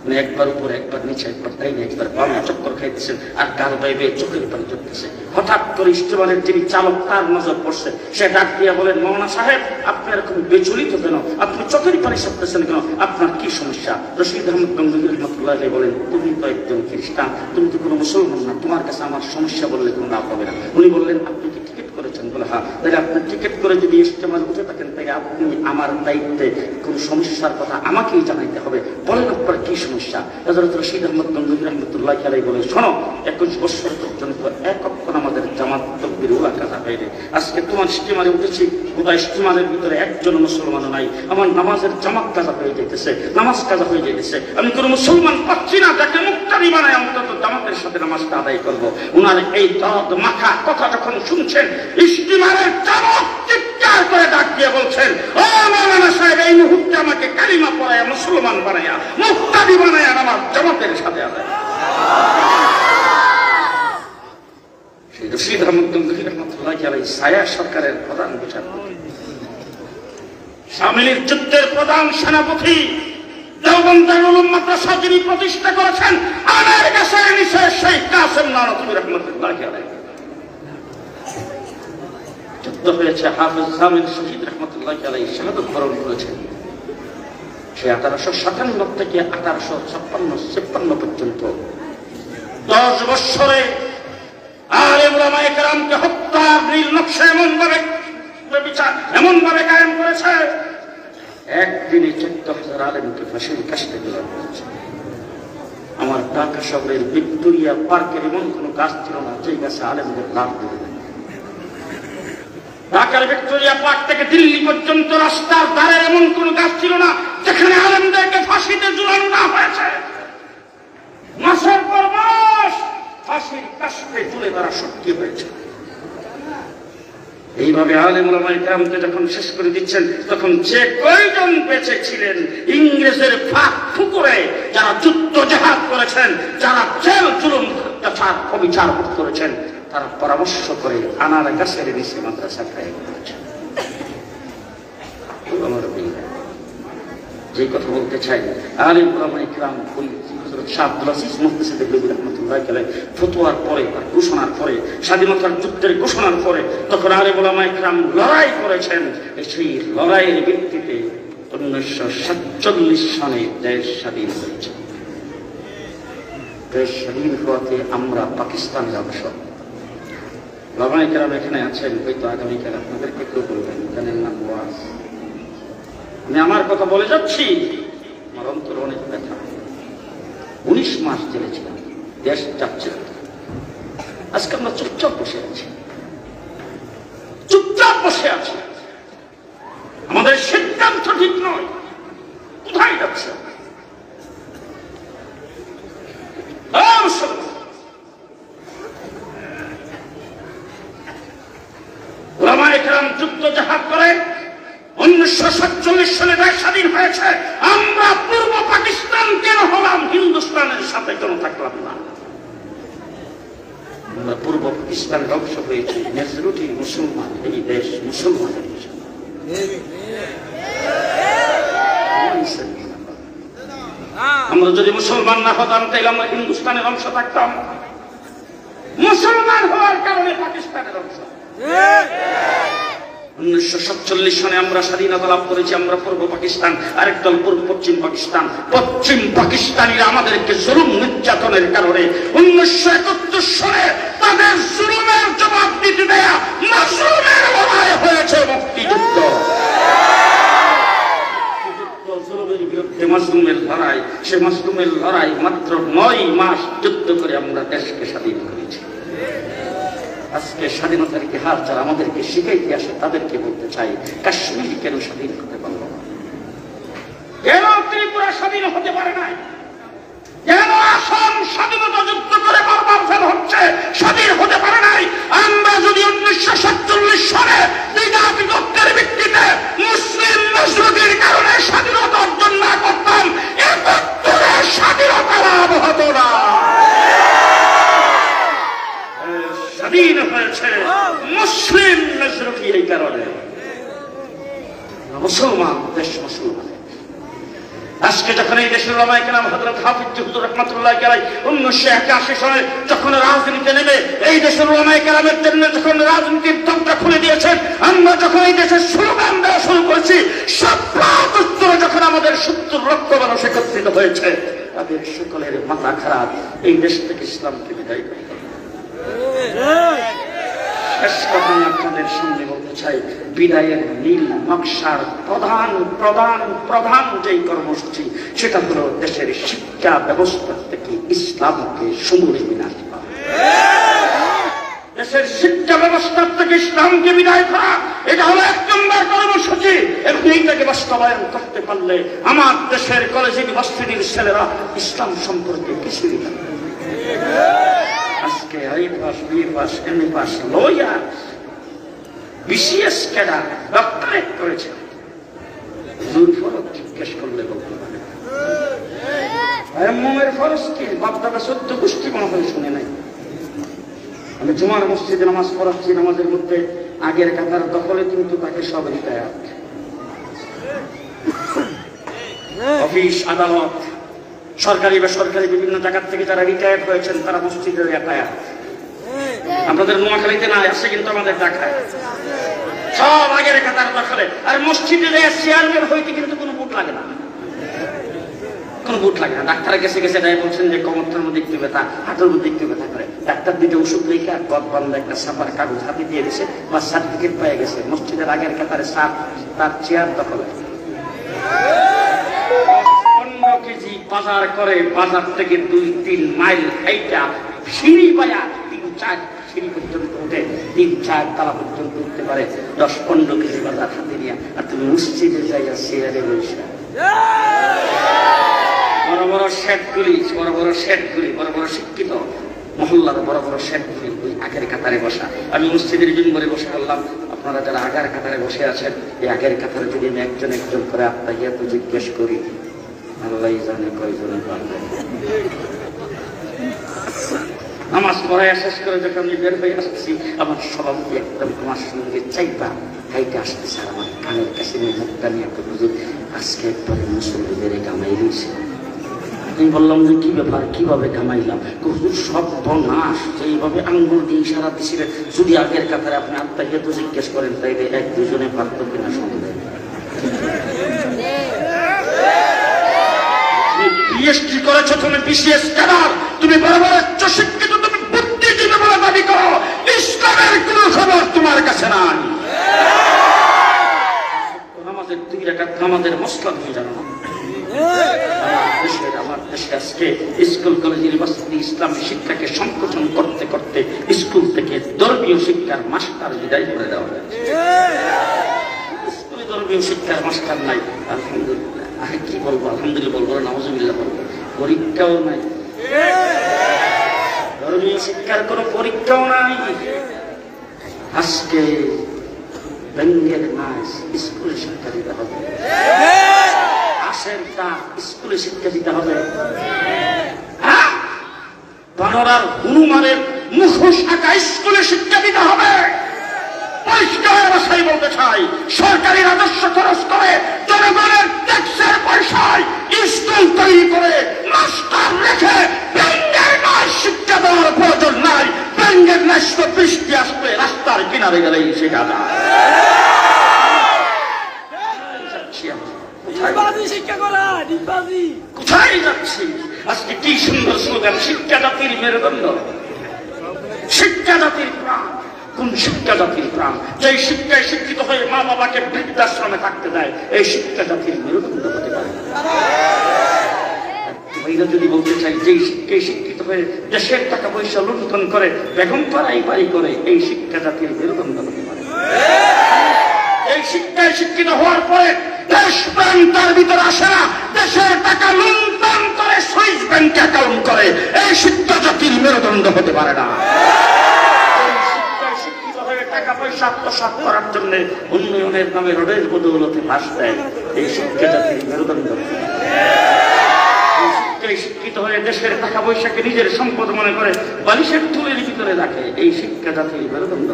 মানে একবার উপরে একবার নিচে একবার ডাইনে একবার বামে চক্কর খাইতেছেন, আর কার বাইবে চোখের পানি চলতেছে। হঠাৎ করে ইস্তেমারের যিনি চালক, তার নজর পড়ছে, সে ডাক দিয়া বলেন, মৌলানা সাহেব আপনি এরকম বিচলিত কেন, আপনি চোখের পানি ছাড়তেছেন কেন, আপনার কি সমস্যা? রশিদ আহমদ গঙ্গোহী রহমাতুল্লাহ আলাইহি বলেন, তুমি তো একজন খ্রিস্টান, তুমি তো কোনো মুসলমান না, তোমার কাছে আমার সমস্যা বললে কোনো লাভ হবে না। উনি বললেন, আপনি কি টিকিট করেছেন? বলে হ্যাঁ। তাহলে আপনি টিকিট করে যদি ইস্তেমারে উঠে থাকেন, তাই আপনি আমার দায়িত্বে কোন সমস্যার কথা আমাকেই জানাইতে হবে, বলেন আপনার কি সমস্যা? হযরত রশিদ আহমদ গঙ্গোহী রহমাতুল্লাহ আলাইহি বলে, শোনো, 21 বছর পর্যন্ত এক ওয়াক্ত নামাজের জামাত তাকবীর ওয়া কাযা হয়নি, আজকে তোমার ইস্তেমারে উঠেছি, গোটা ইস্তেমারের ভিতরে একজন মুসলমান নাই, আমার নামাজের জামাত কাযা হয়ে যাইতেছে, নামাজ কাযা হয়ে যাইতেছে, আমি কোনো মুসলমান পাচ্ছি না যাকে মুক্তাদি বানায় অন্তত জামাতের সাথে নামাজটা আদায় করব। উনার এই দরদ মাখা কথা যখন শুনছেন, ইস্তেমারের জামাত চিৎকার করে ডাক দিয়ে বলছেন, ও মাওলানা সাহেব, এই মুহূর্তে আমাকে কালিমা পড়ায়া মুসলমান বানায়া মুক্তাদি বানায়া নামাজ জামাতের সাথে আদায়। সেই রশিদ আহমদ গঙ্গোহী রহমাতুল্লাহ আলাইহি ছায়া সরকারের প্রধান বিচারপতি, শামিলির যুদ্ধের প্রধান সেনাপতি, দেওবন্দ দারুল উলুম মাদ্রাসা যিনি প্রতিষ্ঠা করেছেন, আমার কাছে নিচে শেখ কাসেম নানতুবি রহমাতুল্লাহ আলাইহি। যুদ্ধ হয়েছে, হাফেজ জামিল শহীদ রহমাতুল্লাহ আলাইহি শাহাদাত বরণ করেছেন। সে 1857 থেকে 1856 পর্যন্ত 10 বছরে আলেম ওলামায়ে কেরামকে হত্যার নীল নকশা এমন ভাবে কায়েম করেছে, একদিনে 14,000 আলেমকে ফাঁসির কাস্টে দেওয়া হয়েছে। আমার ঢাকা শহরের ভিক্টোরিয়া পার্কের এমন কোন গাছ ছিল না যে গাছে আলেমদের লাভ দেবে না। ঢাকার ভিক্টোরিয়া পার্ক থেকে দিল্লি পর্যন্ত রাস্তার ধারে এমন কোন গাছ ছিল না যেখানে আলেমদেরকে ফাঁসিতে ঝুলানো না হয়েছে। মাসের পর মাস ফাঁসির কাস্টে ঝুলে তারা সক্রিয় হয়েছে। এইভাবে আলেম ওলামায়ে কেরামকে যখন শেষ করে দিচ্ছেন, তখন যে কয়জন বেঁচে ছিলেন ইংরেজের ফাঁক ফুকুরে, যারা যুদ্ধ জাহাদ করেছেন, যারা জেল জুলুম অত্যাচার অবিচার করেছেন, তারা পরামর্শ করে আনার গাছের নিচে মাদ্রাসা কায়েম করেছে। যে কথা বলতে চাই, আলিম উলামা ইকরাম ওই হযরত শাহ আব্দুল আজিজ মুফতি দেবলী রাহমাতুল্লাহ আলাইহি ফতোয়ার পরে, তার ঘোষণার পরে, স্বাধীনতার যুদ্ধের ঘোষণার পরে তখন আলিম উলামা ইকরাম লড়াই করেছেন। সেই লড়াইয়ের ভিত্তিতে 1947 সালে দেশ স্বাধীন হয়েছে। দেশ স্বাধীন হওয়াতে আমরা পাকিস্তানের অংশ। উলামা ইকরাম এখানে আছেন, হয়তো আগামীকাল আপনাদেরকে কেউ বলবেন এখানের নাম ওয়াজ। আমি আমার কথা বলে যাচ্ছি, আমার অন্তর অনেক ব্যথা। 19 মাস জেলে ছিলাম, দেশ যাচ্ছে। আজকে আমরা চুপচাপ বসে আছি, চুপচাপ বসে আছি। আমাদের সিদ্ধান্ত ঠিক নয়, কোথায় যাচ্ছে? উলামায়ে কেরাম যুদ্ধ জাহাদ করে 1947 সালে দেশ স্বাধীন হয়েছে। আমরা পূর্ব পাকিস্তান কেন হলাম, হিন্দুস্তানের সাথে কেন থাকলাম না? আমরা পূর্ব পাকিস্তানের অংশ হয়েছি। মেজরিটি মুসলমান, এই দেশ মুসলমানের দেশ। আমরা যদি মুসলমান না হতাম তাহলে আমরা হিন্দুস্তানের অংশ থাকতাম। মুসলমান হওয়ার কারণে পাকিস্তানের অংশ। 1947 সালে আমরা স্বাধীনতা লাভ করেছি। আমরা পূর্ব পাকিস্তান, আরেক দল পূর্ব পশ্চিম পাকিস্তান। পশ্চিম পাকিস্তানিরা আমাদেরকে জুলুম নির্যাতনের কারণে 1971 সালে তাদের জুলুমের জবাব দিতে দেয়া মাসুমের লড়াই হয়েছে মুক্তিযুদ্ধ। জুলুমের বিরুদ্ধে মাসুমের লড়াই, সে মাসুমের লড়াই মাত্র 9 মাস যুদ্ধ করে আমরা দেশকে স্বাধীন করেছি। আজকে স্বাধীনতার ইতিহাস যারা আমাদেরকে শিখাইতে আসে তাদেরকে বলতে চাই, কাশ্মীর কেন স্বাধীন হতে পারল না? কেন ত্রিপুরা স্বাধীন হতে পারে নাই? কেন আসাম স্বাধীনতা যুদ্ধ করে বারবার ফেল হচ্ছে, স্বাধীন হতে পারে নাই? আমরা যদি 1947 সালে বিতর্কের ভিত্তিতে মুসলিম মেজরিটির কারণে স্বাধীনতা অর্জন না করতাম, 71-এ স্বাধীনতা লাভ হতো না। স্বাধীন হয়েছে মুসলিম মেজরিটি, এই কারণে মুসলমান দেশ মুসলমান। আজকে যখন এই দেশের উলামায়ে কেরাম হযরত হাফিজ হুজুর রাহমাতুল্লাহ আলাইহি 1981 সালে যখন রাজনীতিতে নেমে এই দেশের উলামায়ে কেরামের জন্য যখন রাজনীতির দরজা খুলে দিয়েছেন, আমরা যখন এই দেশের স্লোগান দেওয়া শুরু করেছি, সব উত্তরে যখন আমাদের 70 লক্ষ মানুষ একত্রিত হয়েছে, তাদের সকলের মাথা খারাপ। এই দেশ থেকে ইসলামকে বিদায় করতে হবে। শেষ কথা আপনাদের সামনে বলতে চাই, বিদায়ের নীল নকশার প্রধান প্রধান প্রধান যেই কর্মসূচি, সেটা হলো দেশের শিক্ষা ব্যবস্থা থেকে ইসলামকে সমূলে বিনাশ করা। দেশের শিক্ষা ব্যবস্থা থেকে ইসলামকে বিদায় করা, এটা হলো 1 নম্বর কর্মসূচি। এবং এইটাকে বাস্তবায়ন করতে পারলে আমার দেশের কলেজ ইউনিভার্সিটির ছেলেরা ইসলাম সম্পর্কে কিছুই জানে না। আজকে I pass, B pass, M A pass, lawyer, BCS cadre, doctorate করেছে, জোর ফরক জিজ্ঞেস করলে বলতে পারে মোমের ফরজ কি? বাপদাদা 14 গোষ্ঠী কোনো হয় শুনে নাই। আমি জুমার মসজিদে নামাজ পড়াচ্ছি, নামাজের মধ্যে আগের কাতার দখলে কিন্তু তাকে সব রিটায়ার। অফিস, আদালত, সরকারি বেসরকারি বিভিন্ন জায়গা থেকে যারা রিটায়ার্ড হয়েছেন তারা মসজিদে রিটায়ার। আপনাদের নোয়াখালীতে না আসে, কিন্তু আমাদের ঢাকায় সব আগের কাতার দখলে। আর মসজিদে চেয়ারম্যান হইতে কিন্তু কোনো বুট লাগে না, কোনো বুট লাগে না। ডাক্তার গেছে গেছে তাই বলছেন যে কোমরটার মধ্যে একটু ব্যথা, হাতের মধ্যে একটু ব্যথা করে। ডাক্তার দিতে ওষুধ লেখা গদ বান্ধা একটা ছাপার কাগজ হাতে দিয়ে দিছে, বা সার্টিফিকেট পেয়ে গেছে। মসজিদের আগের কাতারে তার চেয়ার দখলে। 15 কেজি বাজার করে, বাজার থেকে 2-3 মাইল হাইটা সিঁড়ি বায়া 3-4 সিঁড়ি পর্যন্ত উঠে 3-4 তলা পর্যন্ত উঠতে পারে 10-15 কেজি বাজার হাতে নিয়ে। আর তুমি মসজিদে যাইয়া চেয়ারে বসে বড় বড় শেঠগুলি, বড় বড় শেঠগুলি, বড় বড় শিক্ষিত মহল্লার বড় বড় শেঠগুলি ওই আগের কাতারে বসা। আমি মসজিদের মিম্বরে বসে বললাম, আপনারা যারা আগের কাতারে বসে আছেন, এই আগের কাতারে যদি আমি একজন একজন করে আপনাকে এত জিজ্ঞেস করি, আল্লাহ জানে কয়জনে পারবেন। নামাজ পড়ায় শেষ করে যখন আমি বের হয়ে আসছি, আমার সভাপতি একদম আমার সঙ্গে চাইবা হাইটে আসতেছে, আর আমার কানের কাছে নিয়ে মুখটা নিয়ে একটা বুঝুন আজকে একবারে মুসল্লিদের কামাই রয়েছে। আমি বললাম যে কি ব্যাপার, কিভাবে কামাইলাম? হুজুর সব বনাশ এইভাবে আঙ্গুল দিয়ে ইশারা দিছিলেন, যদি আগের কাতারে আপনি আত্মাকে তো জিজ্ঞেস করেন তাইলে এক দুজনে পারত কিনা সন্দেহ। পিএইচডি করেছো তুমি, বিসিএস ক্যাডার, তুমি বড় বড় উচ্চশিক্ষিত, তুমি বুদ্ধিজীবী বলে দাবি করো, ইসলামের কোন খবর তোমার কাছে নাই। নামাজের 2 রাকাত নামাজের মসলা তুমি জানো না। আমার দেশে আজকে স্কুল কলেজ ইউনিভার্সিটি ইসলামী শিক্ষাকে সংকোচন করতে করতে স্কুল থেকে ধর্মীয় শিক্ষার মাস্টার বিদায় করে দেওয়া হয়েছে। স্কুলে ধর্মীয় শিক্ষার মাস্টার নাই। আলহামদুলিল্লাহ, কি বলবো, আলহামদুলিল্লাহ বলবো, নাউজুবিল্লাহ বলবো, পরীক্ষাও নাই, ধর্মীয় শিক্ষার কোনো পরীক্ষাও নাই। আজকে ব্যঙ্গের নাচ স্কুলে শিক্ষা দিতে হবে, আসের দাঁত স্কুলে শিক্ষা দিতে হবে, বানরার হনুমানের মুখোশ আঁকা স্কুলে শিক্ষা দিতে হবে। পরিষ্কার ভাষায় বলতে চাই, সরকারি রাজস্ব খরচ করে জনগণের ট্যাক্সের পয়সায় স্কুল তৈরি করে মাস্টার রেখে ব্যঙ্গের নাচ শিক্ষা দেওয়ার প্রয়োজন নাই। ব্যঙ্গের নাচ তো বৃষ্টি আসবে রাস্তার কিনারে গেলেই শেখা যায়। কোথায় যাচ্ছি? আজকে কি সুন্দর স্লোগান, শিক্ষা জাতির মেরুদণ্ড, শিক্ষা জাতির প্রাণ। কোন শিক্ষা জাতির প্রাণ? যে শিক্ষায় শিক্ষিত হয়ে মা বাবাকে বৃদ্ধাশ্রমে থাকতে দেয়, এই শিক্ষা জাতির মেরুদণ্ড হতে পারে। ভাইরা যদি বলতে চাই, যে শিক্ষায় শিক্ষিত হয়ে দেশের টাকা পয়সা লুণ্ঠন করে বেগম পাড়াই বাড়ি করে, এই শিক্ষা জাতির মেরুদণ্ড হতে পারে। এই শিক্ষায় শিক্ষিত হওয়ার পরে দেশপ্রেম তার ভিতরে আসে না, দেশের টাকা লুণ্ঠন করে সুইস ব্যাংকে অ্যাকাউন্ট করে, এই শিক্ষা জাতির মেরুদণ্ড হতে পারে না। শিক্ষিত হয়ে টাকা পয়সা আত্মসাৎ করার জন্য উন্নয়নের নামে রোডের বদৌলতে ভাস দেয়, এই শিক্ষা জাতির মেরুদণ্ড। শিক্ষিত হয়ে দেশের টাকা পয়সাকে নিজের সম্পদ মনে করে বালিশের তুলের ভিতরে রাখে, এই শিক্ষা জাতির মেরুদণ্ড।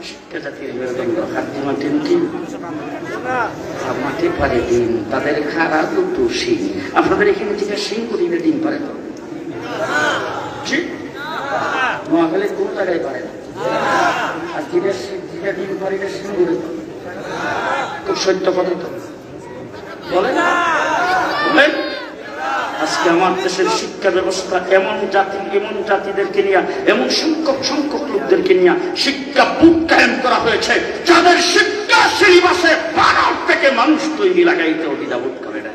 শিক্ষা জাতির মেরুদণ্ড মাঠে পারে ডিম, তাদের খারা দুটো শিং। আপনাদের এখানে যেটা শিং করিলে ডিম পারে তো নোয়াখালী কোন জায়গায় পারে না, আর যেটা ডিম পারিলে শিং করে তো খুব সত্য কথা তো বলে না। আজকে আমার দেশের শিক্ষা ব্যবস্থা এমন জাতিদেরকে নিয়ে, এমন সংখ্যক লোকদেরকে নিয়ে শিক্ষা বুক কায়েম করা হয়েছে, যাদের শিক্ষা সিলেবাসে মানব থেকে মানুষ তৈরি লাগাইতেও দ্বিধাবোধ করে না।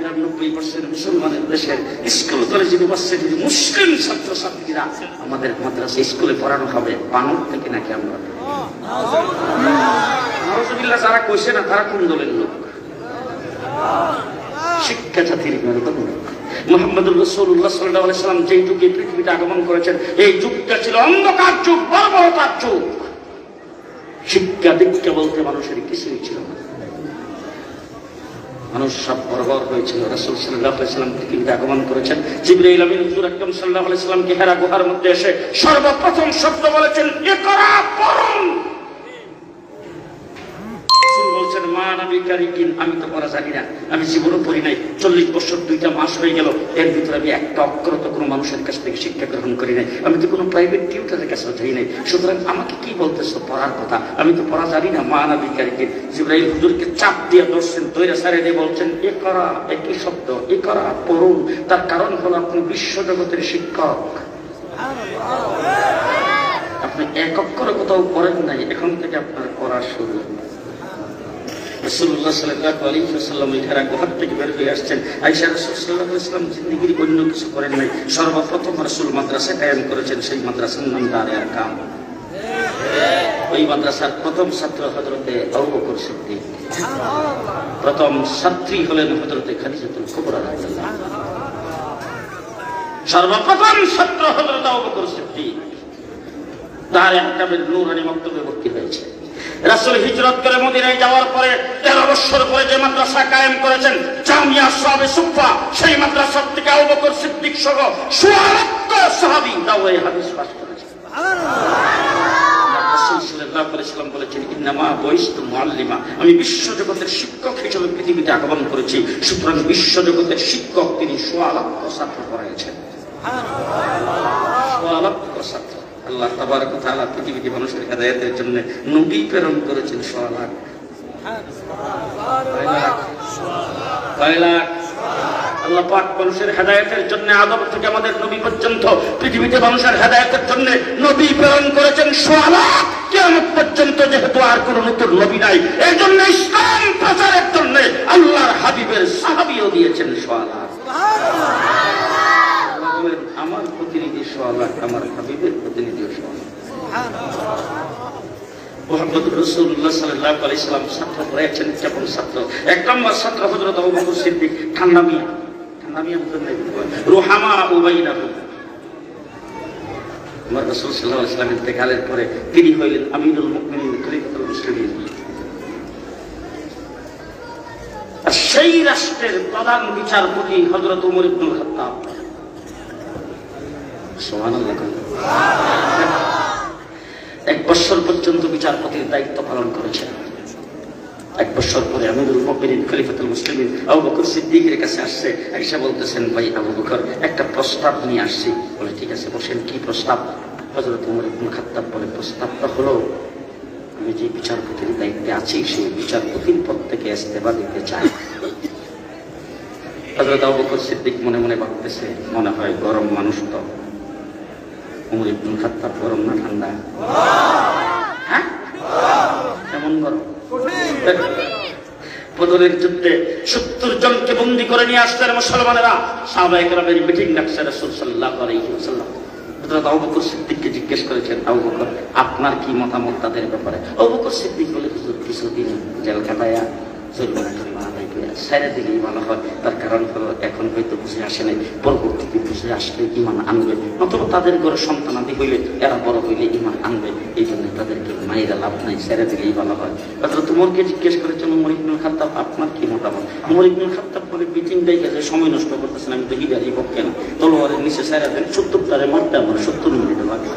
90% মুসলমানের দেশের স্কুল কলেজ ইউনিভার্সিটির মুসলিম ছাত্রছাত্রীরা আমাদের মাদ্রাসা স্কুলে পড়ানো হবে বানর থেকে নাকি আমরা? নাউজুবিল্লাহ, যারা কইছে না তারা কোন দলের লোক? শিক্ষা জাতির মেরুদণ্ড। মুহাম্মদুর রাসূলুল্লাহ সাল্লাল্লাহু আলাইহি ওয়াসাল্লাম যে যুগে পৃথিবীতে আগমন করেছেন, এই যুগটা ছিল অন্ধকার যুগ, বর্বরতার যুগ। শিক্ষা দীক্ষা বলতে মানুষের কিছুই ছিল না, মানুষ সব বর্বর হয়েছিল। রাসূল সাল্লাল্লাহু আলাইহি ওয়াসাল্লাম পৃথিবীতে আগমন করেছেন, জিবরাইল আমিন হুজুর আকরাম সাল্লাল্লাহু আলাইহি ওয়াসাল্লামকে হেরা গুহার মধ্যে এসে সর্বপ্রথম শব্দ বলেছেন, ইকরা, পড়ুন। বলছেন, মা নবী কারিকিন, আমি তো পড়া জানি না, আমি জীবনও পড়ি নাই, 40 বছর 2টা মাস হয়ে গেল, এর ভিতরে আমি একটা অক্ষর তো কোনো মানুষের কাছ থেকে শিক্ষা গ্রহণ করি নাই, আমি তো কোনো প্রাইভেট টিউটারের কাছে যাই নাই, সুতরাং আমাকে কি বলতেছো পড়ার কথা? আমি তো পড়া জানি না। মা নবী কারিকিন। জিবরাইল হুজুরকে চাপ দিয়ে ধরছেন, দইরা সারে দিয়ে বলছেন, ইকরা, একই শব্দ, ইকরা, পড়ুন। তার কারণ হলো আপনি বিশ্বজগতের শিক্ষক, আপনি এক অক্ষর কোথাও পড়েন নাই, এখন থেকে আপনার পড়া শুরু। রাসূলুল্লাহ সাল্লাল্লাহু আলাইহি ওয়াসাল্লাম হেরা গুহার থেকে বের হয়ে আসছেন। আয়েশা রাসূল সাল্লাল্লাহু আলাইহি ওয়াসাল্লাম জিন্দেগির অন্য কিছু করেন নাই, সর্বপ্রথম রাসূল মাদ্রাসা কায়েম করেছেন, সেই মাদ্রাসার নাম দারে আরকাম। ওই মাদ্রাসার প্রথম ছাত্র হযরতে আবু বকর সিদ্দিক, প্রথম ছাত্রী হলেন হযরতে খাদিজাতুল কুবরা রাদিয়াল্লাহু আনহা, সর্বপ্রথম ছাত্র হযরত আবু বকর সিদ্দিক দারে আরকামের নূরানী মক্তবে ভর্তি হয়েছে। রাসূল হিজরত করে মদিনায় যাওয়ার পরে 13 বছর পরে যে মাদ্রাসা কায়েম করেছেন জামিয়া সাহাবে সুফা, সেই মাদ্রাসা থেকে আবু বকর সিদ্দিক সহ 16 সাহাবী দাওয়ায়ে হাদিস পাঠ করেছেন। রাসূল সাল্লাল্লাহু আলাইহি ওয়াসাল্লাম বলেছেন, ইন্নামা বুইসতু মুআল্লিমা, আমি বিশ্বজগতের শিক্ষক হিসেবে পৃথিবীতে আগমন করেছি। সুতরাং বিশ্বজগতের শিক্ষক তিনি 16 লক্ষ ছাত্র পড়াইছেন। সুবহানাল্লাহ, 16 লক্ষ ছাত্র। আল্লাহ তাবারক ওয়া তাআলা পৃথিবীতে মানুষের হেদায়েতের জন্য নবী প্রেরণ করেছেন 16 লাখ। কয় লাখ? আল্লাহ পাক মানুষের হেদায়েতের জন্য আদম থেকে আমাদের নবী পর্যন্ত পৃথিবীতে মানুষের হেদায়েতের জন্য নবী প্রেরণ করেছেন 16 লাখ। কিয়ামত পর্যন্ত যেহেতু আর কোনো নতুন নবী নাই, এই জন্য ইসলাম প্রচারের জন্য আল্লাহর হাবিবের সাহাবীও দিয়েছেন 16 লাখ। আমার প্রতিনিধি 16 লাখ, আমার হাবিবের প্রতিনিধিও 16 লাখ। মুহাম্মদুর রাসূলুল্লাহ সাল্লাল্লাহু আলাইহি ওয়াসাল্লাম ছাত্র পড়াইছেন। কেমন ছাত্র? এক নম্বর ছাত্র হযরত আবু বকর সিদ্দিক, ঠান্ডা মিয়া রুহামা উবাইনাহুম। আমার রাসূল সাল্লাল্লাহু আলাইহি ওয়াসাল্লাম ইন্তেকালের পরে তিনি হইলেন আমিরুল মুমিনিন, খলিফাতুল মুসলিমিন। আর সেই রাষ্ট্রের প্রধান বিচারপতি হযরত ওমর ইবনুল খাত্তাব। সুবহানাল্লাহ। 1 বছর পর্যন্ত বিচারপতির দায়িত্ব পালন করেছেন। 1 বছর পরে আমিরুল মুমিনিন খলিফাতুল মুসলিমিন আবু বকর সিদ্দিকের কাছে আসছে, আয়েশা বলতেছেন, ভাই আবু বকর একটা প্রস্তাব নিয়ে আসছি। বলে ঠিক আছে বসেন, কি প্রস্তাব? হযরত ওমর ইবনুল খাত্তাব বলে, প্রস্তাবটা হলো আমি যে বিচারপতির দায়িত্বে আছি সেই বিচারপতির পদ থেকে ইস্তেফা দিতে চাই। হযরত আবু বকর সিদ্দিক মনে মনে ভাবতেছে, মনে হয় গরম মানুষ তো। ওমর ইবনুল খাত্তাব গরম না ঠান্ডা? হ্যাঁ, কেমন গরম? বদরের যুদ্ধে 70 জনকে বন্দী করে নিয়ে আসলেন মুসলমানেরা। সাহাবায়ে কেরামের মিটিং ডাকছে রাসূল সাল্লাল্লাহু আলাইহি ওয়াসাল্লাম। হযরত আবু বকর সিদ্দিককে জিজ্ঞেস করেছেন, আবু বকর আপনার কি মতামত তাদের ব্যাপারে? আবু বকর সিদ্দিক বলে, হুজুর কিছুদিন জেল কাটায়া ছেড়ে দিলেই ভালো হয়। তার কারণ হলো এখন হয়তো বুঝে আসে নাই, পরবর্তীতে বুঝে আসলে ইমান আনবে, অথবা তাদের ঘরে সন্তানাদি হইলে এরা বড় হইলে ইমান আনবে। এই জন্য তাদেরকে মায়েরা লাভ নাই, ছেড়ে দিলেই ভালো হয়। তাহলে তোমাকে জিজ্ঞেস করেছেন ওমর ইবনুল খাত্তাব আপনার কি মতামত? ওমর ইবনুল খাত্তাব বলে, মিটিং দেখে যে সময় নষ্ট করতেছেন, আমি তো হিদারি পক্ষে না, তলোয়ারের নিচে ছেড়ে দেন, 70 টারে মারতে আমার 70 মিনিট লাগে।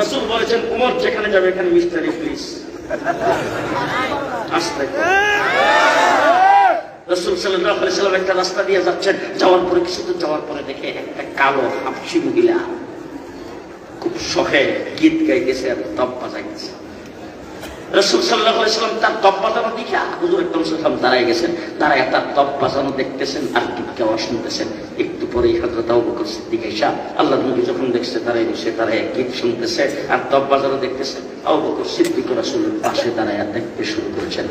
রাসূল বলেছেন, ওমর যেখানে যাবে এখানে মিস্টার প্লিজ আসতে। রাসূল সাল্লাল্লাহু আলাইহি ওয়াসাল্লাম একটা রাস্তা দিয়ে যাচ্ছেন, যাওয়ার পরে কিছু দূর যাওয়ার পরে দেখে একটা কালো হাবশি মহিলা খুব শখে গীত গাইতেছে আর তপ বাজাইতেছে। রাসূল সাল্লাল্লাহু আলাইহি ওয়াসাল্লাম তার তপ বাজানো দেখে হুজুর একদম সাল্লাম দাঁড়ায় গেছেন, দাঁড়ায় তার তপ বাজানো দেখতেছেন আর গীত গাওয়া শুনতেছেন। একটু পরেই হযরত আবু বকর সিদ্দিক এসে আল্লাহর নবী যখন দেখছে দাঁড়ায় বসে দাঁড়ায় গীত শুনতেছে আর তপ বাজানো দেখতেছে, আবু বকর সিদ্দিক রাসূলের পাশে দাঁড়ায় দেখতে শুরু করেছেন।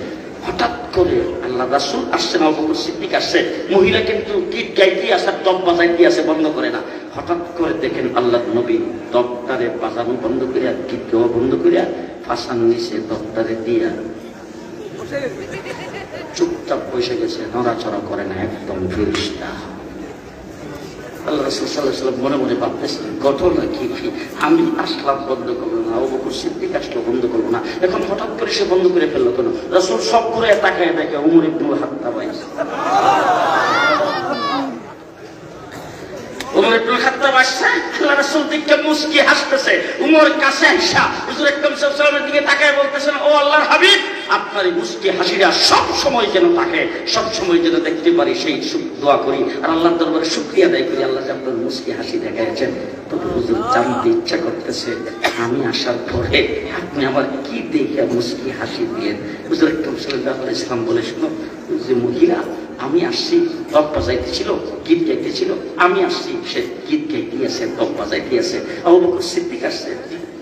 হঠাৎ করে আল্লাহ রাসূল আসছেন, আবু বকর সিদ্দিক আসছে, মহিলা কিন্তু গীত গাইতে আসে তপ বাজাইতে আসে, বন্ধ করে না। হঠাৎ করে দেখেন আল্লাহর নবী তপটারে বাজানো বন্ধ করিয়া গীত গাওয়া বন্ধ করিয়া ফাঁসার নিচে তপটারে দিয়া চুপচাপ বসে গেছে, নড়াচড়া করে না, একদম ফেরেশতা। আল্লাহ রাসূল সাল্লাল্লাহু আলাইহি ওয়াসাল্লাম মনে মনে ভাবতেছেন, ঘটনা কি? আমি আসলাম বন্ধ করলো না, আবু বকর সিদ্দিক আসলো বন্ধ করলো না, এখন হঠাৎ করে সে বন্ধ করে ফেললো কেন? রাসূল সব করে তাকায় দেখে ওমর ইবনুল খাত্তাব আছে। ওমর ইবনুল খাত্তাব আসছে, আল্লাহ রাসূল দেখে মুস্কি হাসতেছে। ওমর কাছে আইসা হুজুর আকরাম সাল্লাল্লাহু আলাইহি ওয়াসাল্লামের দিকে তাকায় বলতেছেন, ও আল্লাহর হাবিব, আপনার এই মুস্কি হাসিটা সব সময় যেন থাকে, সব সময় যেন দেখতে পারি, সেই দোয়া করি আর আল্লাহর দরবারে শুকরিয়া আদায় করি আল্লাহ যে আপনার মুস্কি হাসি দেখাইছেন। তবে হুজুর জানতে ইচ্ছা করতেছে, আমি আসার পরে আপনি আমার কি দেখে মুস্কি হাসি দিলেন? হুজুর আকরাম সাল্লাল্লাহু আলাইহি ওয়াসাল্লাম বলে, শোনো, যে মহিলা আমি আসছি তপ বাজাইতেছিল, গীত গাইতেছিল, আমি আসছি সে গীত গাইতে আছে, তপ বাজাইতে আছে। আবু বকর সিদ্দিক আসছে,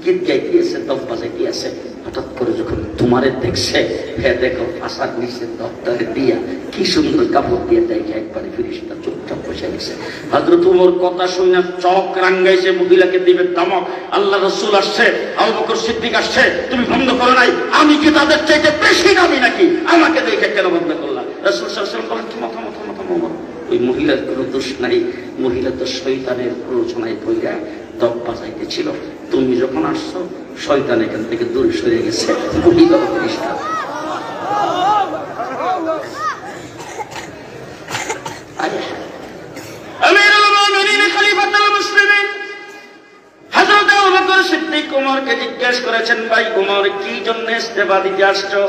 গীত গাইতে আছে, তপ বাজাইতে আছে। হঠাৎ করে যখন তোমারে দেখছে, হ্যাঁ দেখো আসার নিচে তপটারে দিয়া কি সুন্দর কাপড় দিয়ে দেখে একবারে ফেরেশতা চুপচাপ বসে গেছে। হযরত ওমর কথা শুনে চোখ রাঙ্গাইছে, মহিলাকে দিবে ধমক। আল্লাহ রাসূল আসছে, আবু বকর সিদ্দিক আসছে, তুমি বন্ধ করো নাই, আমি কি তাদের চাইতে বেশি দামি নাকি? আমাকে দেখে কেন বন্ধ করলা? রাসূল সাল্লাল্লাহু আলাইহি ওয়াসাল্লাম বলেন, মাথা ওমর, ওই মহিলার কোনো দোষ নাই, মহিলা তো শয়তানের প্ররোচনায় পড়ে তপ বাজাইতেছিল, তুমি যখন আসছো শয়তান এখান থেকে দূরে সরে গেছে। পরিবার পরিষ্কার। উমরকে জিজ্ঞেস করেছেন, ভাই উমর কি জন্য ইস্তেফা দিতে আসছো?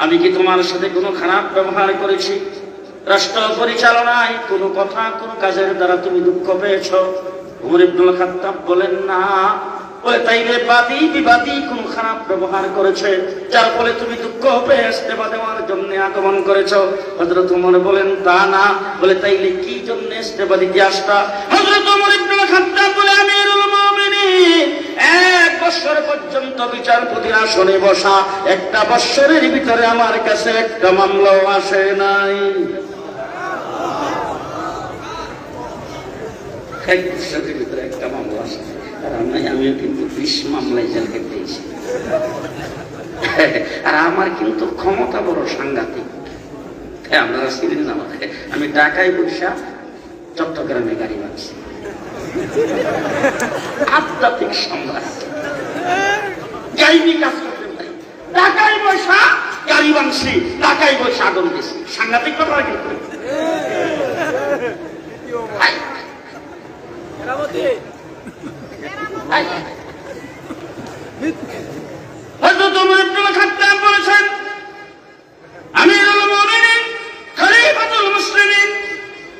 আমি কি তোমার সাথে কোনো খারাপ ব্যবহার করেছি? রাষ্ট্র পরিচালনায় কোনো কথা কোনো কাজের দ্বারা তুমি দুঃখ পেয়েছো? উমর ইবনুল খাত্তাব বলেন না। বলে তাইলে বাদী বিবাদী কোনো খারাপ ব্যবহার করেছে যার ফলে তুমি দুঃখ পেয়ে ইস্তেফা দেওয়ার জন্য আগমন করেছো? হযরত উমর বলেন তা না। বলে তাইলে কি জন্য ইস্তেফা দিতে আসতা? হযরত উমর ইবনুল খাত্তাব বলে, আমিরুল মুমিনিন, 1 বছর পর্যন্ত বিচারপতির আসনে বসা, 1টা বছরের ভিতরে আমার কাছে একটা মামলাও আসে নাই। 1 বছরের ভিতরে একটা মামলা আসে। আর আমিও কিন্তু 20 মামলায় জেল খেটেছি। আর আমার কিন্তু ক্ষমতা বড় সাংঘাতিক। আপনারা ছিলেন আমাকে, আমি ঢাকায় বসা চট্টগ্রামে গাড়ি ভাঙছি। আধ্যাত্মিক সম্রাট, গাইবি কাজ করতে পারি। ঢাকায় বসা গাড়ি ভাঙছি, ঢাকায় বসা আগুন দিয়েছি। সাংঘাতিক কথা কিন্তু। হযরত ওমর ইবনুল খাত্তাব বলেছেন, আমিরুল মুমিনিন, খলিফাতুল মুসলিমিন,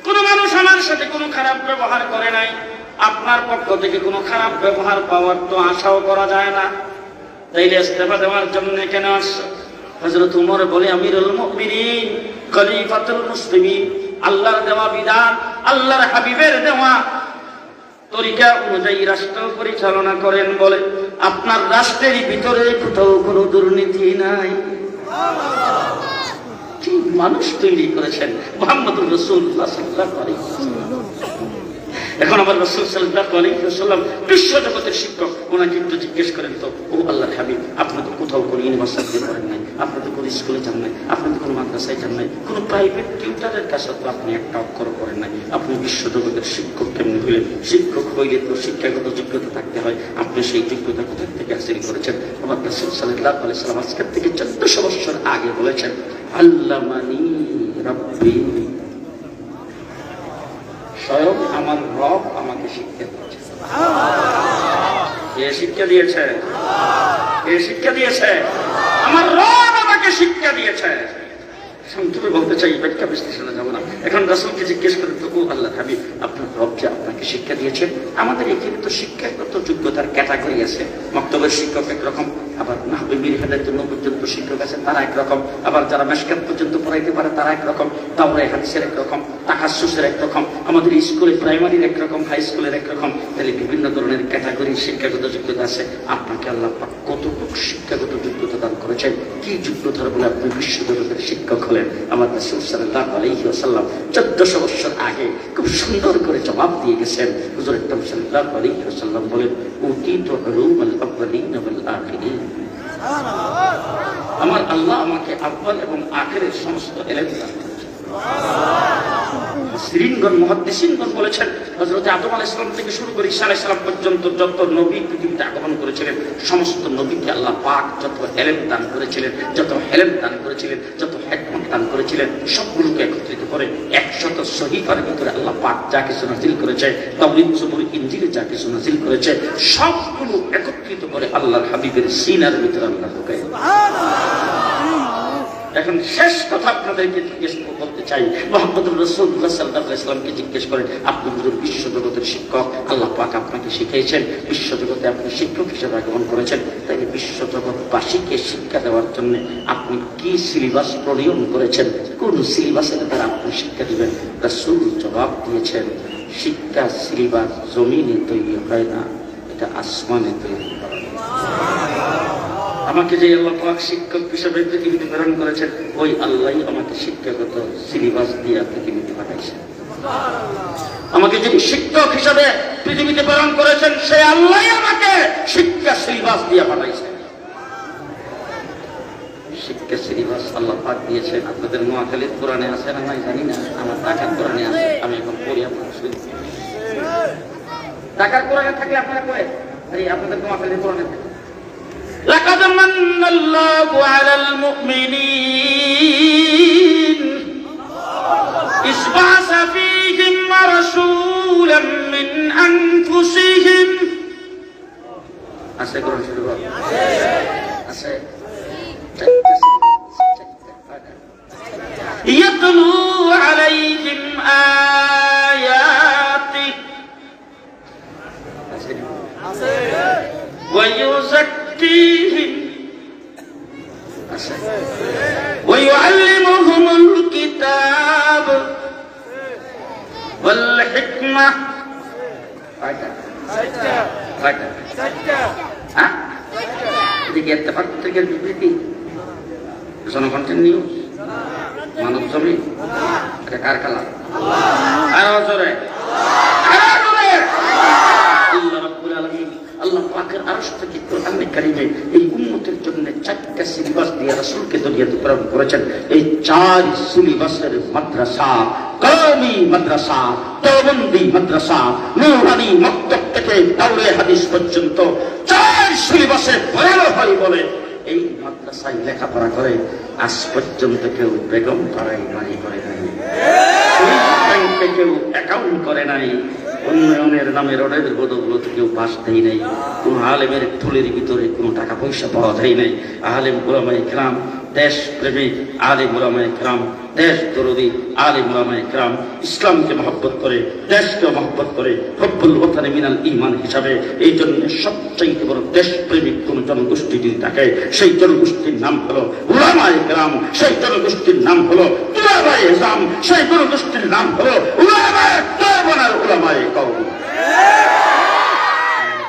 কোন মানুষ আমার সাথে কোনো খারাপ ব্যবহার করে নাই, আপনার পক্ষ থেকে কোনো খারাপ ব্যবহার পাওয়ার তো আশাও করা যায় না, তাইলে ইস্তেফা দেওয়ার জন্য কেন আসছো? হযরত ওমর বলে, আমিরুল মুমিনিন, খলিফাতুল মুসলিমিন, আল্লাহর দেওয়া বিধান, আল্লাহর হাবিবের দেওয়া তরিকা অনুযায়ী রাষ্ট্র পরিচালনা করেন বলে আপনার রাষ্ট্রের ভিতরে কোথাও কোনো দুর্নীতি নাই। কি মানুষ তৈরি করেছেন মুহাম্মদুর রাসূলুল্লাহ সাল্লাল্লাহু আলাইহি ওয়াসাল্লাম। এখন আমার রাসূল সাল্লাল্লাহু আলাইহি ওয়াসাল্লাম বিশ্ব জগতের শিক্ষক, ওনাকে একটু জিজ্ঞেস করেন তো, ও আল্লাহর হাবিব, আপনি তো কোথাও কোনো ইউনিভার্সিটিতে পড়েন নাই, আপনি তো কোনো স্কুলে যান নাই, আপনি তো কোনো মাদ্রাসায় যান নাই, কোনো প্রাইভেট টিউটারের কাছে তো আপনি একটা অক্ষর করেন নাই, আপনি বিশ্ব জগতের শিক্ষক কেমনি হইলেন? শিক্ষক হইলে তো শিক্ষাগত যোগ্যতা থাকতে হয়, আপনি সেই যোগ্যতা কোথা থেকে হাসিল করেছেন? আমার রাসূল সাল্লাল্লাহু আলাইহি ওয়াসাল্লাম আজকের থেকে 1400 বছর আগে বলেছেন, আল্লামানি রাব্বি, স্বয়ং আমার রব আমাকে শিক্ষা দিয়েছে। কে শিক্ষা দিয়েছে? কে শিক্ষা দিয়েছে? আমার রব আমাকে শিক্ষা দিয়েছে। সংক্ষেপে বলতে চাই, ব্যাখ্যা বিশ্লেষণে যাব না। এখন রাসূলকে জিজ্ঞেস করেন তো, ও আল্লাহর হাবিব, আপনার রব যে আপনাকে শিক্ষা দিয়েছেন, আমাদের এখানে তো শিক্ষাগত যোগ্যতার ক্যাটাগরি আছে। মক্তবের শিক্ষক একরকম, আবার নাহবীর হেদায়েতুন নূর পর্যন্ত শিক্ষক আছে, তারা একরকম, আবার যারা মেশকাত পর্যন্ত পড়াইতে পারে তারা একরকম, তাওরায়ে হাদিসের একরকম, তাহাসসুসের একরকম, আমাদের স্কুলে প্রাইমারির একরকম, হাই স্কুলের একরকম। তাহলে বিভিন্ন ধরনের ক্যাটাগরি শিক্ষাগত যোগ্যতা আছে। আপনাকে আল্লাহ পাক কতটুকু শিক্ষাগত যোগ্যতা দান করেছেন? কি যোগ্যতার বলে আপনি বিশ্ব জগতের শিক্ষক হলেন? আমার রাসূল সাল্লাল্লাহু আলাইহি ওয়াসাল্লাম 1400 বছর আগে খুব সুন্দর করে জবাব দিয়ে গেছেন। হুজুর আকরাম সাল্লাল্লাহু আলাইহি ওয়াসাল্লাম বলেন, উতিতু উলুমাল আউয়ালিন ওয়াল আখিরিন, আমার আল্লাহ আমাকে আউয়াল এবং আখিরের সমস্ত ইলম দান করেছেন। মুফাসসিরিনগণ, মুহাদ্দিসিনগণ বলেছেন, হযরত আদম আলাইহিস সালাম থেকে শুরু করে ঈসা আলাইহিস সালাম পর্যন্ত যত নবী পৃথিবীতে আগমন করেছিলেন, সমস্ত নবীকে আল্লাহ পাক যত ইলম দান করেছিলেন, যত ইলম দান করেছিলেন, যত হিকমত দান করেছিলেন, সবগুলোকে একত্রিত করে 100 সহিফার ভিতরে আল্লাহ পাক যা কিছু নাযিল করেছে, তাওরীত, জবুর, ইনজিলে যা কিছু নাযিল করেছে, সবগুলো একত্রিত করে আল্লাহর হাবিবের সিনার ভিতরে আল্লাহ ঢুকায়। এখন শেষ কথা আপনাদেরকে জিজ্ঞেস করতে চাই, মুহাম্মদুর রাসূলুল্লাহ সাল্লাল্লাহু আলাইহি ওয়াসাল্লামকে জিজ্ঞেস করেন, আপনি হুজুর বিশ্ব জগতের শিক্ষক, আল্লাহ পাক আপনাকে শিখিয়েছেন, বিশ্ব জগতে আপনি শিক্ষক হিসেবে আগমন করেছেন, তাই বিশ্ব জগৎবাসীকে শিক্ষা দেওয়ার জন্য আপনি কি সিলেবাস প্রণয়ন করেছেন? কোন সিলেবাসের দ্বারা আপনি শিক্ষা দিবেন? রাসূল জবাব দিয়েছেন, শিক্ষা সিলেবাস জমিনে তৈরি হয় না, এটা আসমানে তৈরি হয়। আমাকে যে আল্লাহ পাক শিক্ষক হিসেবে পৃথিবীতে প্রেরণ করেছেন, ওই আল্লাহই আমাকে শিক্ষাগত সিলেবাস দিয়ে পৃথিবীতে পাঠাইছেন। আমাকে যিনি শিক্ষক হিসেবে পৃথিবীতে প্রেরণ করেছেন, সেই আল্লাহই আমাকে শিক্ষা সিলেবাস দিয়ে পাঠাইছেন। শিক্ষা সিলেবাস আল্লাহ পাক দিয়েছেন। আপনাদের নোয়াখালীর কোরআনে আছে না নাই জানি না, আমার ঢাকার কোরআনে আছে। আমি এখন পড়ি, আপনারা শুনুন। টাকার কোরআনে থাকলে আপনারা করেন, এই আপনাদের নোয়াখালীর কোরআনে থাকে লাকাদ মান্নাল্লাহু আলাল মুমিনিন ইয বা'সা ফীহিম রাসূলাম মিন আনফুসিহিম। আছে কোরআন শরীফ? আছে। ইয়াতলু আলাইহিম আয়াতি আছে ওয়া ইউযাক্কিহিম আছে ওয়া ইউআল্লিমুহুমুল কিতাব ওয়াল হিকমা। এদিকে ইত্তেফাক পত্রিকার বিবৃতি, জনকণ্ঠের নিউজ, মানব জমি, এটা কার কালাম? আরো জোরে, আরো জোরে। আল্লাহ রাব্বুল আলামিন আল্লাহ পাকের আরশ থেকে কোরআনে কারীমে এই উম্মতের জন্য 4টা সিলেবাস দিয়ে রাসূলকে দুনিয়াতে প্রেরণ করেছেন। এই 4 সিলেবাসের মাদ্রাসা, কওমি মাদ্রাসা, দেওবন্দি মাদ্রাসা, নূরানী মক্তব থেকে দাওরে হাদিস পর্যন্ত 4 সিলেবাসে পড়ানো হয় বলে এই মাদ্রাসায় লেখাপড়া করে আজ পর্যন্ত কেউ বেগম পাড়ায় বাড়ি করে নাই, ব্যাংকে কেউ অ্যাকাউন্ট করে নাই, উন্নয়নের নামে রোডের বদৌলতে কেউ পাশ দেয় নাই, কোন আলেমের থলির ভিতরে কোনো টাকা পয়সা পাওয়া যায় নাই। আলেম উলামায়ে কেরাম, দেশ প্রেমিক আলেম উলামায়ে কেরাম, দেশ দরদি আলেম উলামায়ে কেরাম, ইসলামকে মহব্বত করে, দেশকে মহব্বত করে, হব্বুল ওয়াতানি মিনাল ঈমান হিসাবে। এই জন্য সবচাইতে বড় দেশ প্রেমিক কোন জনগোষ্ঠী যদি থাকে সেই জনগোষ্ঠীর নাম হলো উলামায়ে কেরাম, সেই জনগোষ্ঠীর নাম হলো তুলাবায়ে ইসলাম, সেই জনগোষ্ঠীর নাম হলো উলামায়ে দেওবন্দ, উলামায়ে কওম।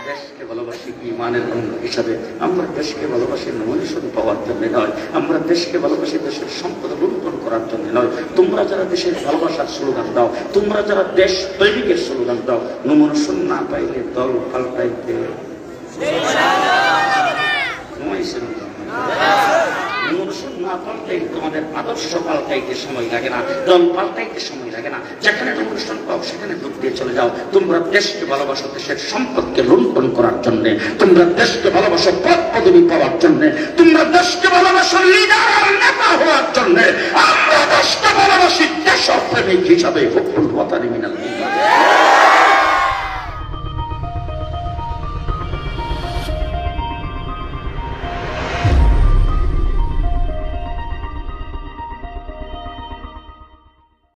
দেশকে ভালোবাসি ঈমানের অঙ্গ হিসাবে, আমরা দেশকে ভালোবাসি নমিনেশন পাওয়ার জন্য নয়, আমরা দেশকে ভালোবাসি দেশের সম্পদ লুণ্ঠন করার জন্য নয়। তোমরা যারা দেশের ভালোবাসার স্লোগান দাও, তোমরা যারা দেশ প্রেমিকের স্লোগান দাও, নমিনেশন না পাইলে দল পাল্টাইতে না পাল্টাইলে তোমাদের আদর্শ পাল্টাইতে সময় লাগে না, দল পাল্টাইতে সময় লাগে না। যেখানে নমিনেশন পাও সেখানে ঢুক দিয়ে চলে যাও। তোমরা দেশকে ভালোবাসো দেশের সম্পদকে লুণ্ঠন করার জন্য, তোমরা দেশকে ভালোবাসো পদ পদবি পাওয়ার জন্য, তোমরা দেশকে ভালোবাসো লিডার নেতা হওয়ার জন্য। আমরা দেশকে ভালোবাসি দেশপ্রেমিক হিসাবে, হব্বুল ওয়াতানি মিনাল ঈমান।